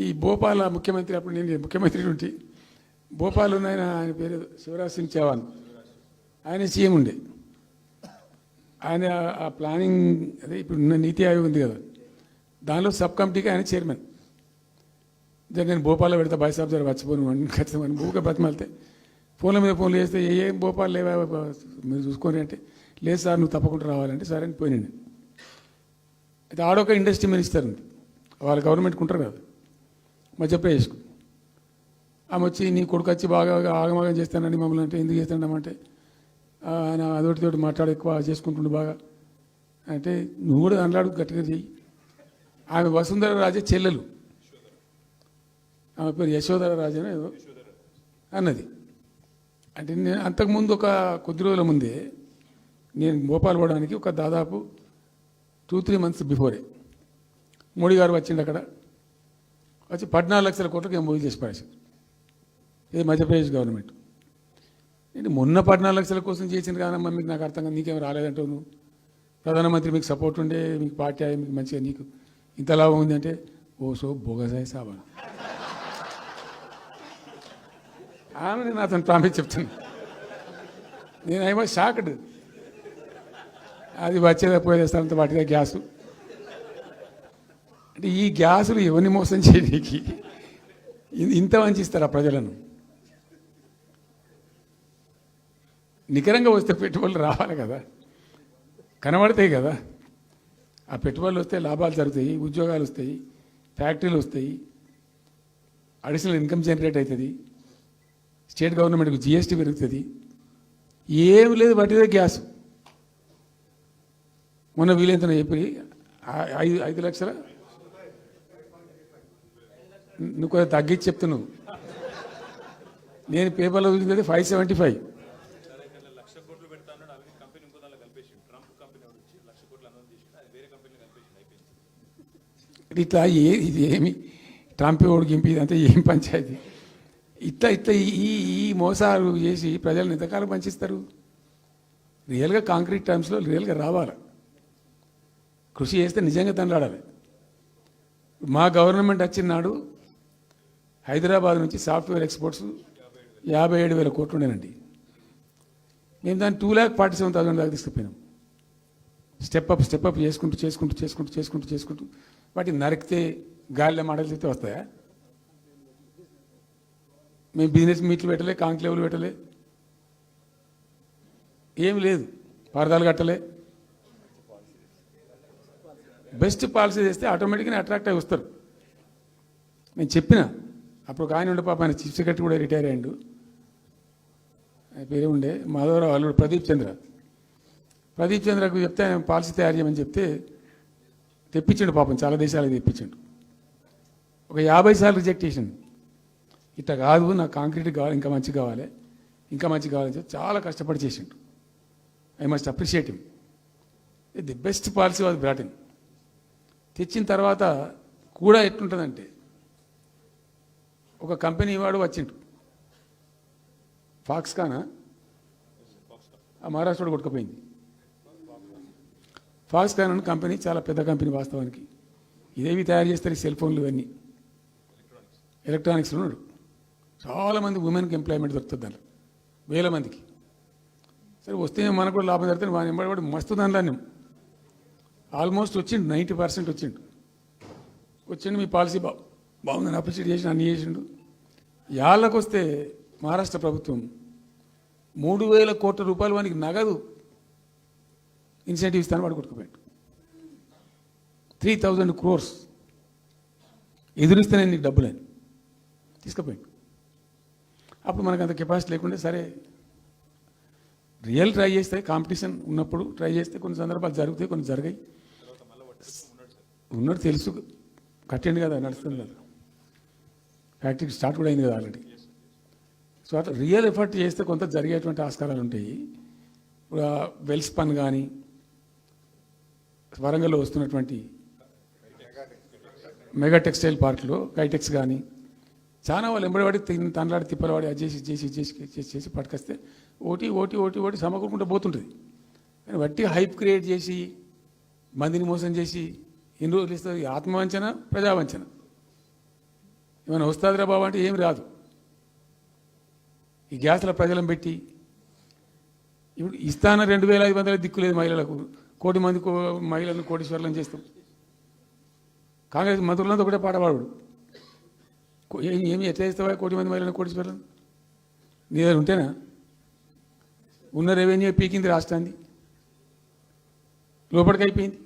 ఈ భోపాల్ ముఖ్యమంత్రి, అప్పుడు నేను ముఖ్యమంత్రి నుండి భోపాల్ ఉన్న ఆయన పేరు శివరాజ్ సింగ్ చౌహాన్, ఆయన సీఎం ఉండే. ఆయన ఆ ప్లానింగ్ అదే ఇప్పుడు నీతి ఆయోగ్ ఉంది కదా, దానిలో సబ్ కమిటీకి ఆయన చైర్మన్. నేను భోపాల్లో పెడతా బాయ్సాబ్ జర వచ్చిపోను ఖచ్చితంగా భూగా బ్రతిమాలితే ఫోన్ల మీద ఫోన్లు చేస్తే ఏం భోపాల్ లేవా మీరు చూసుకొని అంటే, లేదు సార్ నువ్వు తప్పకుండా రావాలంటే సరే అని పోయినండి. అయితే ఆడొక ఇండస్ట్రీ మినిస్టర్ ఉంది, వాళ్ళ గవర్నమెంట్కి ఉంటారు కదా మధ్యప్రదేశ్కు. ఆమె వచ్చి నీ కొడుకు వచ్చి బాగా ఆగమాగం చేస్తానని మమ్మల్ని అంటే, ఎందుకు చేస్తానమంటే ఆయన అదొకటితోటి మాట్లాడి ఎక్కువ చేసుకుంటుండు బాగా అంటే, నువ్వు కూడా అన్నాడు గట్టిగా చెయ్యి. ఆమె వసుంధర రాజే చెల్లెలు, ఆమె పేరు యశోధర రాజే ఏదో అన్నది. అంటే నేను అంతకుముందు ఒక కొద్ది రోజుల ముందే నేను భోపాల్ పోవడానికి ఒక దాదాపు 2-3 మంత్స్ బిఫోరే మోడీ గారు వచ్చిండు. అక్కడ వచ్చి 14 లక్షల కోట్లకు ఎంఓయూ చేసి పడేసారు. ఇది మధ్యప్రదేశ్ గవర్నమెంట్. నేను మొన్న 14 లక్షల కోసం చేసిన కాదమ్మా, మీకు నాకు అర్థం కాదు, నీకేం రాలేదంటావు నువ్వు. ప్రధానమంత్రి మీకు సపోర్ట్ ఉండే, మీకు పార్టీ అయ్యి మీకు మంచిగా నీకు ఇంత లాభం ఉంది అంటే, ఓ సో బోగసాయి సాబా ఆమె నేను అతను ప్రామిస్ చెప్తాను. నేను ఐ వాజ్ షాక్డ్. అది వచ్చేదా పోయేస్తానంత వాటిగా గ్యాసు అంటే, ఈ గ్యాసులు ఎవరిని మోసం చేయడానికి ఇంత వంచిస్తారా ప్రజలను? నికరంగా వస్తే పెట్టుబడులు రావాలి కదా, కనబడతాయి కదా. ఆ పెట్టుబడులు వస్తే లాభాలు జరుగుతాయి, ఉద్యోగాలు వస్తాయి, ఫ్యాక్టరీలు వస్తాయి, అడిషనల్ ఇన్కమ్ జనరేట్ అవుతుంది, స్టేట్ గవర్నమెంట్కి జిఎస్టీ పెరుగుతుంది. ఏం లేదు, వాటిదే గ్యాస్. మొన్న వీలైతే చెప్పి 5 లక్షల, నువ్వు కొంచెం తగ్గించి చెప్తున్నావు. నేను పేపర్లో చూసింది 575. ఇట్లా ఇది ఏమి ట్రంప్ ఓడికి గింపి ఇదంతా ఏం పంచాయతీ? ఇట్లా ఈ మోసాలు చేసి ప్రజలను ఎంతకాలం పంచిస్తారు? రియల్గా కాంక్రీట్ టర్మ్స్లో రియల్గా రావాలి. కృషి చేస్తే నిజంగా తండ్రాడాలి. మా గవర్నమెంట్ వచ్చిన నాడు హైదరాబాద్ నుంచి సాఫ్ట్వేర్ ఎక్స్పోర్ట్స్ 57,000 కోట్లు ఉండేనండి. మేము దాన్ని 2,47,000 దాకా తీసుకుపోయినాం. స్టెప్ అప్ చేసుకుంటూ వాటిని నరికితే గాలిలో మాటలు చెప్తే వస్తాయా? మేము బిజినెస్ మీట్లు పెట్టలే, కాంక్లేవ్లు పెట్టలే, ఏమి లేదు, పరదాలు కట్టలే. బెస్ట్ పాలసీ చేస్తే ఆటోమేటిక్గా అట్రాక్ట్ అయి వస్తారు. నేను చెప్పిన అప్పుడు ఒక ఆయన ఉండే, పాప ఆయన చీఫ్ సెక్రటరీ కూడా రిటైర్ అయ్యిండు, ఆయన పేరే ఉండే మాధవరావు అల్లుడు ప్రదీప్ చంద్రకు చెప్తే ఆయన పాలసీ తయారు చేయమని చెప్తే తెప్పించండు. పాపం చాలా దేశాలకు తెప్పించండు. ఒక 50 సార్లు రిజెక్ట్ చేసిండు. ఇట్లా కాదు, నాకు కాంక్రీట్ కావాలి, ఇంకా మంచి కావాలని చెప్పి చాలా కష్టపడి చేసిండు. I must appreciate him. The best policy was brought in. తెచ్చిన తర్వాత కూడా ఎట్లుంటుందంటే, ఒక కంపెనీ వాడు వచ్చిండు, ఫాక్స్కానా ఆ మహారాష్ట్రలో కొట్టుకుపోయింది. ఫాక్స్కాన్ అనే కంపెనీ చాలా పెద్ద కంపెనీ వాస్తవానికి. ఇదేవి తయారు చేస్తారు, సెల్ ఫోన్లు ఇవన్నీ ఎలక్ట్రానిక్స్లో ఉన్నాడు. చాలామంది ఉమెన్కి ఎంప్లాయ్మెంట్ దొరుకుతుంది దాంట్లో, 1000 మందికి. సరే వస్తే మనకు కూడా లాభం జరుగుతుంది. వాని ఎంబడి మస్తు దానిలో ఆల్మోస్ట్ వచ్చిండు, 90% వచ్చిండు. మీ పాలసీ బాగుందని అప్రిషియేట్ చేసి అన్ని చేసిండు. యాళ్ళకు వస్తే మహారాష్ట్ర ప్రభుత్వం 3,000 కోట్ల రూపాయలు వానికి నగదు ఇన్సెంటివ్ ఇస్తాను, వాడు కొట్టుకుపోయాడు. 3,000 crores ఎదురిస్తేనే నీకు డబ్బులని తీసుకుపోయాడు. అప్పుడు మనకు అంత కెపాసిటీ లేకుండా, సరే రియల్ ట్రై చేస్తే, కాంపిటీషన్ ఉన్నప్పుడు ట్రై చేస్తే కొన్ని సందర్భాలు జరుగుతాయి, కొన్ని జరిగాయి. ఉన్నట్టు తెలుసు, కట్టండి కదా, నడుస్తుంది కదా, ఫ్యాక్టరీ స్టార్ట్ కూడా అయింది కదా ఆల్రెడీ. సో అట్లా రియల్ ఎఫర్ట్ చేస్తే కొంత జరిగేటువంటి ఆస్కారాలు ఉంటాయి. ఇప్పుడు వెల్స్ పన్ కానీ, వరంగల్లో వస్తున్నటువంటి మెగా టెక్స్టైల్ పార్క్లో కైటెక్స్ కానీ, చాలా వాళ్ళు ఎంబడివాడి తనలాడి తిప్పలవాడి అది చేసి పట్టుకొస్తే ఓటి సమకూరుకుంటూ పోతుంటుంది. కానీ వట్టి హైప్ క్రియేట్ చేసి మందిని మోసం చేసి ఎన్ని రోజులు ఇస్తుంది? ఆత్మవంచన, ప్రజావంచన. ఏమైనా వస్తుందిరా బాబు అంటే ఏమి రాదు. ఈ గ్యాస్ల ప్రజలను పెట్టి ఇప్పుడు ఇస్తాన 2,500 దిక్కులేదు మహిళలకు, 1,000,000 మంది మహిళలను కోటీశ్వర్లను చేస్తాం. కాంగ్రెస్ మంత్రులంతా ఒకటే పాట పాడు, ఏమి ఎట్లా చేస్తావా 1,000,000 మంది మహిళలను కోటీశ్వర్లను? నీ దగ్గర ఉంటేనా? ఉన్న రెవెన్యూ పీకింది రాష్ట్రాన్ని, లోపలికి అయిపోయింది.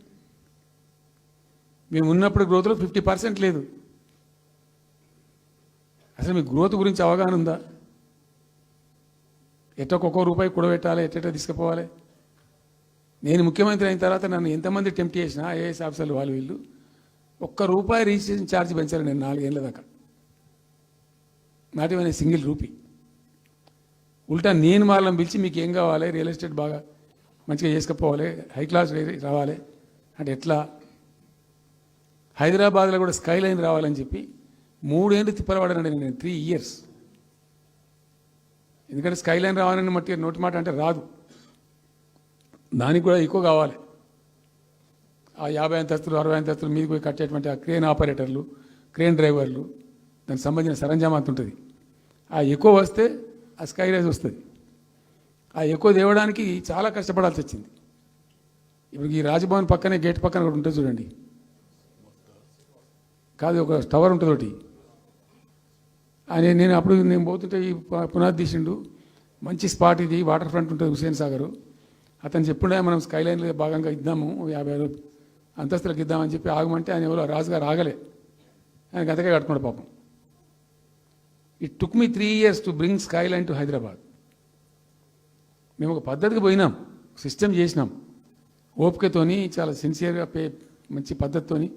మేము ఉన్నప్పుడు గ్రోత్లో 50% లేదు. అసలు మీ గ్రోత్ గురించి అవగాహన ఉందా? ఒక్కొక్క రూపాయి కూడబెట్టాలి, ఎట్ట తీసుకుపోవాలి? నేను ముఖ్యమంత్రి అయిన తర్వాత నన్ను ఎంతమంది టెంప్ట్ చేసినా, ఐఏఎస్ ఆఫీసర్లు వాళ్ళు వీళ్ళు, ₹1 రిజిస్ట్రేషన్ ఛార్జ్ పెంచారు నేను 4 ఏళ్ళ దాకా. Not even single rupee. ఉల్టా నేను వాళ్ళని పిలిచి మీకు ఏం కావాలి, రియల్ ఎస్టేట్ బాగా మంచిగా చేసుకుపోవాలి, హై క్లాస్ రావాలి అంటే ఎట్లా? హైదరాబాద్లో కూడా స్కై లైన్ రావాలని చెప్పి 3 ఏళ్ళు తిప్పలవాడానండి నేను, 3 years. ఎందుకంటే స్కై లైన్ రావాలని నోటి మాట అంటే రాదు, దానికి కూడా ఎక్కువ కావాలి. ఆ 50 అంతస్తులు 60 అంతస్తులు మీదకి పోయి కట్టేటువంటి ఆ క్రేన్ ఆపరేటర్లు, క్రేన్ డ్రైవర్లు, దానికి సంబంధించిన సరంజామా అంత ఉంటుంది. ఆ ఎక్కువ వస్తే ఆ స్కై రైజ్ వస్తుంది. ఆ ఎక్కువ తేవడానికి చాలా కష్టపడాల్సి వచ్చింది. ఇప్పుడు ఈ రాజభవన్ పక్కనే గేట్ పక్కన ఒకటి ఉంటుంది చూడండి, కాదు ఒక టవర్ ఉంటుంది ఒకటి. నేను అప్పుడు నేను పోతుంటే ఈ పునాది తీసిండు, మంచి స్పాట్ ఇది, వాటర్ ఫ్రంట్ ఉంటుంది హుసేన్ సాగర్. అతను చెప్పుండే మనం స్కై లైన్లో భాగంగా ఇద్దాము, 50 అంతస్తులకు ఇద్దామని చెప్పి ఆగమంటే ఆయన ఎవరో రాజుగారు ఆగలే, ఆయన గతకే కట్టుకున్నాడు పాపం. It took me 3 years to bring sky line to Hyderabad. మేము ఒక పద్ధతికి పోయినాం, సిస్టమ్ చేసినాం, ఓపికతోని చాలా సిన్సియర్గా మంచి పద్ధతితోని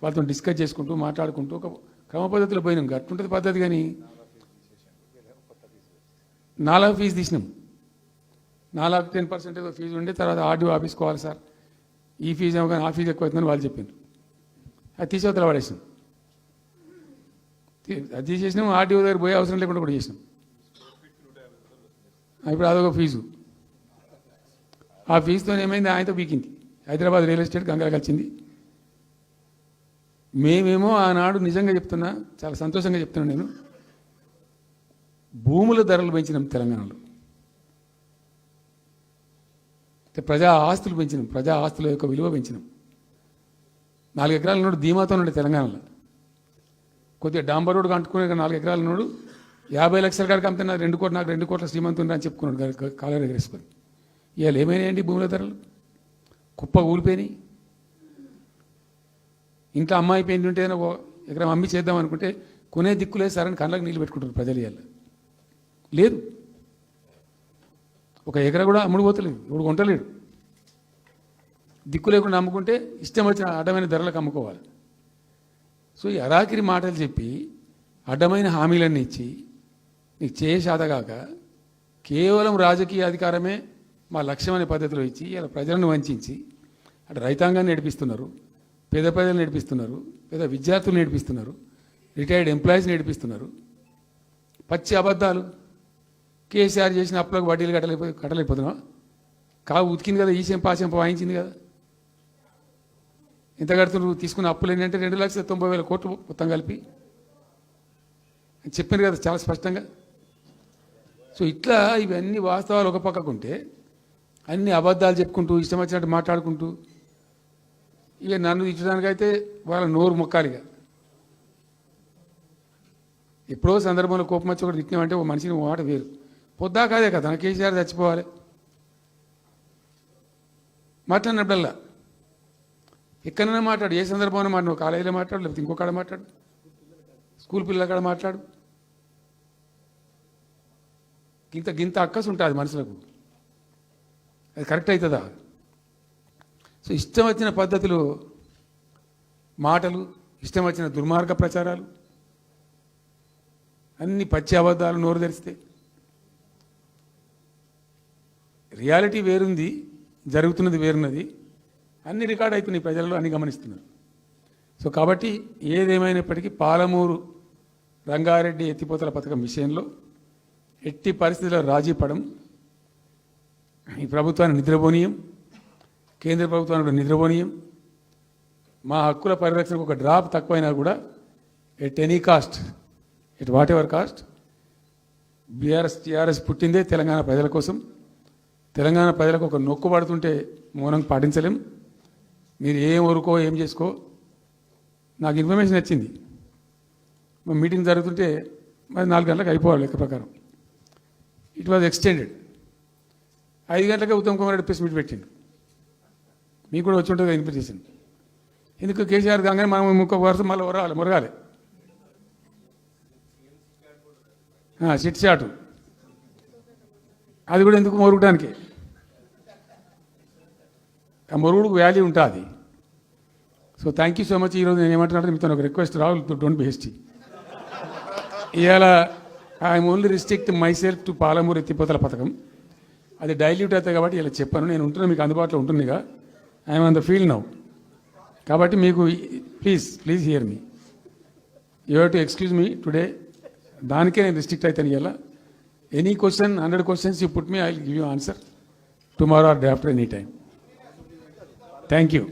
వాళ్ళతో డిస్కస్ చేసుకుంటూ మాట్లాడుకుంటూ ఒక క్రమ పద్ధతిలో పోయినాం. గట్టుంటుంది పద్ధతి. కానీ 4 ఫీజు తీసినాం, 4 10% ఏదో ఫీజు ఉండే. తర్వాత ఆర్డీఓ ఆఫీసుకోవాలి సార్, ఈ ఫీజు ఏమో కానీ ఆ ఫీజు ఎక్కువ అవుతుందని వాళ్ళు చెప్పారు. అది తీసేవతల పడేసినాం. అది తీసేసినాం, ఆర్డీఓ దగ్గర పోయే అవసరం లేకుండా కూడా చేసినాం. ఇప్పుడు అదొక ఫీజు. ఆ ఫీజుతో ఏమైంది, ఆయనతో పీకింది. హైదరాబాద్ రియల్ ఎస్టేట్ గంగలు కలిసింది. మేమేమో ఆనాడు నిజంగా చెప్తున్నా, చాలా సంతోషంగా చెప్తున్నాను నేను, భూముల ధరలు పెంచినాం తెలంగాణలో. ప్రజా ఆస్తులు పెంచినాం, ప్రజా ఆస్తుల యొక్క విలువ పెంచినాం. 4 ఎకరాల నోడు ధీమాతో ఉండే తెలంగాణలో. కొద్దిగా డాంబర్ రోడ్డు అంటుకునే 4 ఎకరాల నోడు 50 లక్షల కాడికి అమ్మితే నాకు 2 కోట్ల శ్రీమంతుడు అని చెప్పుకున్నాడు కాలర్ ఎగరేసుకొని. ఇవాళ ఏమైనాయండి భూముల ధరలు? కుప్ప ఊలిపోయినాయి. ఇంట్లో అమ్మాయి పెయింట్ ఉంటే ఒక ఎకరం అమ్మి చేద్దాం అనుకుంటే కొనే దిక్కులే సరని కళ్ళకి నీళ్ళు పెట్టుకుంటారు ప్రజలు. ఇవాళ లేదు, ఒక ఎకరా కూడా అమ్ముడు పోతలేదు, ఇప్పుడు కొంటలేడు. దిక్కు లేకుండా అమ్ముకుంటే ఇష్టం వచ్చిన అడ్డమైన ధరలకు అమ్ముకోవాలి. సో ఈ అరాకిరి మాటలు చెప్పి అడ్డమైన హామీలన్నీ ఇచ్చి నీకు చేసాదగాక కేవలం రాజకీయ అధికారమే మా లక్ష్యం అనే పద్ధతిలో ఇచ్చి ఇలా ప్రజలను వంచి అటు రైతాంగాన్ని నడిపిస్తున్నారు, పేద ప్రజలు నడిపిస్తున్నారు, పేద విద్యార్థులు నడిపిస్తున్నారు, రిటైర్డ్ ఎంప్లాయీస్ నడిపిస్తున్నారు. పచ్చి అబద్ధాలు. కేసీఆర్ చేసిన అప్పులకు వడ్డీలు కట్టలేకపోతున్నావా? ఉతికింది కదా, ఈ చెంప వాయించింది కదా. ఎంత కడుతున్నారు? తీసుకున్న అప్పులు ఏంటంటే 2,90,000 కోట్లు మొత్తం కలిపి చెప్పాను కదా చాలా స్పష్టంగా. సో ఇట్లా ఇవన్నీ వాస్తవాలు ఒక పక్కకుంటే అన్ని అబద్ధాలు చెప్పుకుంటూ ఇష్టం వచ్చినట్టు మాట్లాడుకుంటూ ఇక నన్ను ఇచ్చడానికైతే వాళ్ళ నోరు మొక్కాలిగా. ఎప్పుడో సందర్భంలో కోపం వచ్చి ఒకటి తిట్టినామంటే ఒక మనిషిని మాట వేరు. పొద్దాకాదే కదా కేసీఆర్ చచ్చిపోవాలి మాట్లాడినప్పుడల్లా. ఎక్కడైనా మాట్లాడు, ఏ సందర్భంలో మాట, నువ్వు కాలేజీలో మాట్లాడు, లేకపోతే ఇంకో కాడ మాట్లాడు, స్కూల్ పిల్లల కాడ మాట్లాడు. గింత అక్కసు ఉంటుంది మనుషులకు. అది కరెక్ట్ అవుతుందా? సో ఇష్టం వచ్చిన పద్ధతులు, మాటలు, ఇష్టం వచ్చిన దుర్మార్గ ప్రచారాలు, అన్ని పచ్చి అబద్ధాలు నోరు తెరిస్తే. రియాలిటీ వేరుంది, జరుగుతున్నది వేరున్నది. అన్ని రికార్డ్ అవుతున్నాయి, ప్రజలలో అన్ని గమనిస్తున్నారు. సో కాబట్టి ఏదేమైనప్పటికీ పాలమూరు రంగారెడ్డి ఎత్తిపోతల పథకం విషయంలో ఎట్టి పరిస్థితుల్లో రాజీ పడం. ఈ ప్రభుత్వాన్ని నిద్రపోనీయం, కేంద్ర ప్రభుత్వాన్ని కూడా నిద్రపోనీయం. మా హక్కుల పరిరక్షణకు ఒక డ్రాప్ తక్కువైనా కూడా at any cost, at whatever cost, TRS పుట్టిందే తెలంగాణ ప్రజల కోసం. తెలంగాణ ప్రజలకు ఒక నొక్కు పడుతుంటే మౌనం పాటించలేం. మీరు ఏం ఊరుకో ఏం చేసుకో. నాకు ఇన్ఫర్మేషన్ వచ్చింది, మీటింగ్ జరుగుతుంటే మరి 4 గంటలకు అయిపోవాలి లెక్క ప్రకారం. It was extended. 5 గంటలకే ఉత్తమ్ కుమార్ రెడ్డి ప్రెస్ మీట్ పెట్టిండు. మీకు కూడా వచ్చి ఉంటుంది ఇన్విటేషన్. ఎందుకు కేసీఆర్ కాగానే మనం ఇంకొక వరుస మళ్ళీ మురగాలి. చిట్ చాటు అది కూడా ఎందుకు మొరగడానికి? ఆ మొరుగుడుకు వాల్యూ ఉంటుంది. So thank you so much. ఈరోజు నేను ఏమంటున్నాను, మీతో ఒక request, Rahul, don't be hasty. ఇవాళ I'm only restrict my self to Palamuru ఎత్తిపోతల పథకం. అది డైల్యూట్ అవుతాయి కాబట్టి ఇలా చెప్పాను. నేను ఉంటున్నా, మీకు అందుబాటులో ఉంటుందిగా. I'm on the field now. కాబట్టి మీకు please here me. You have to excuse me today. దానికే నేను రిస్ట్రిక్ట్ అవుతాను. ఇలా any question, 100 questions you put me, I will give you answer tomorrow or day after, any time. Thank you.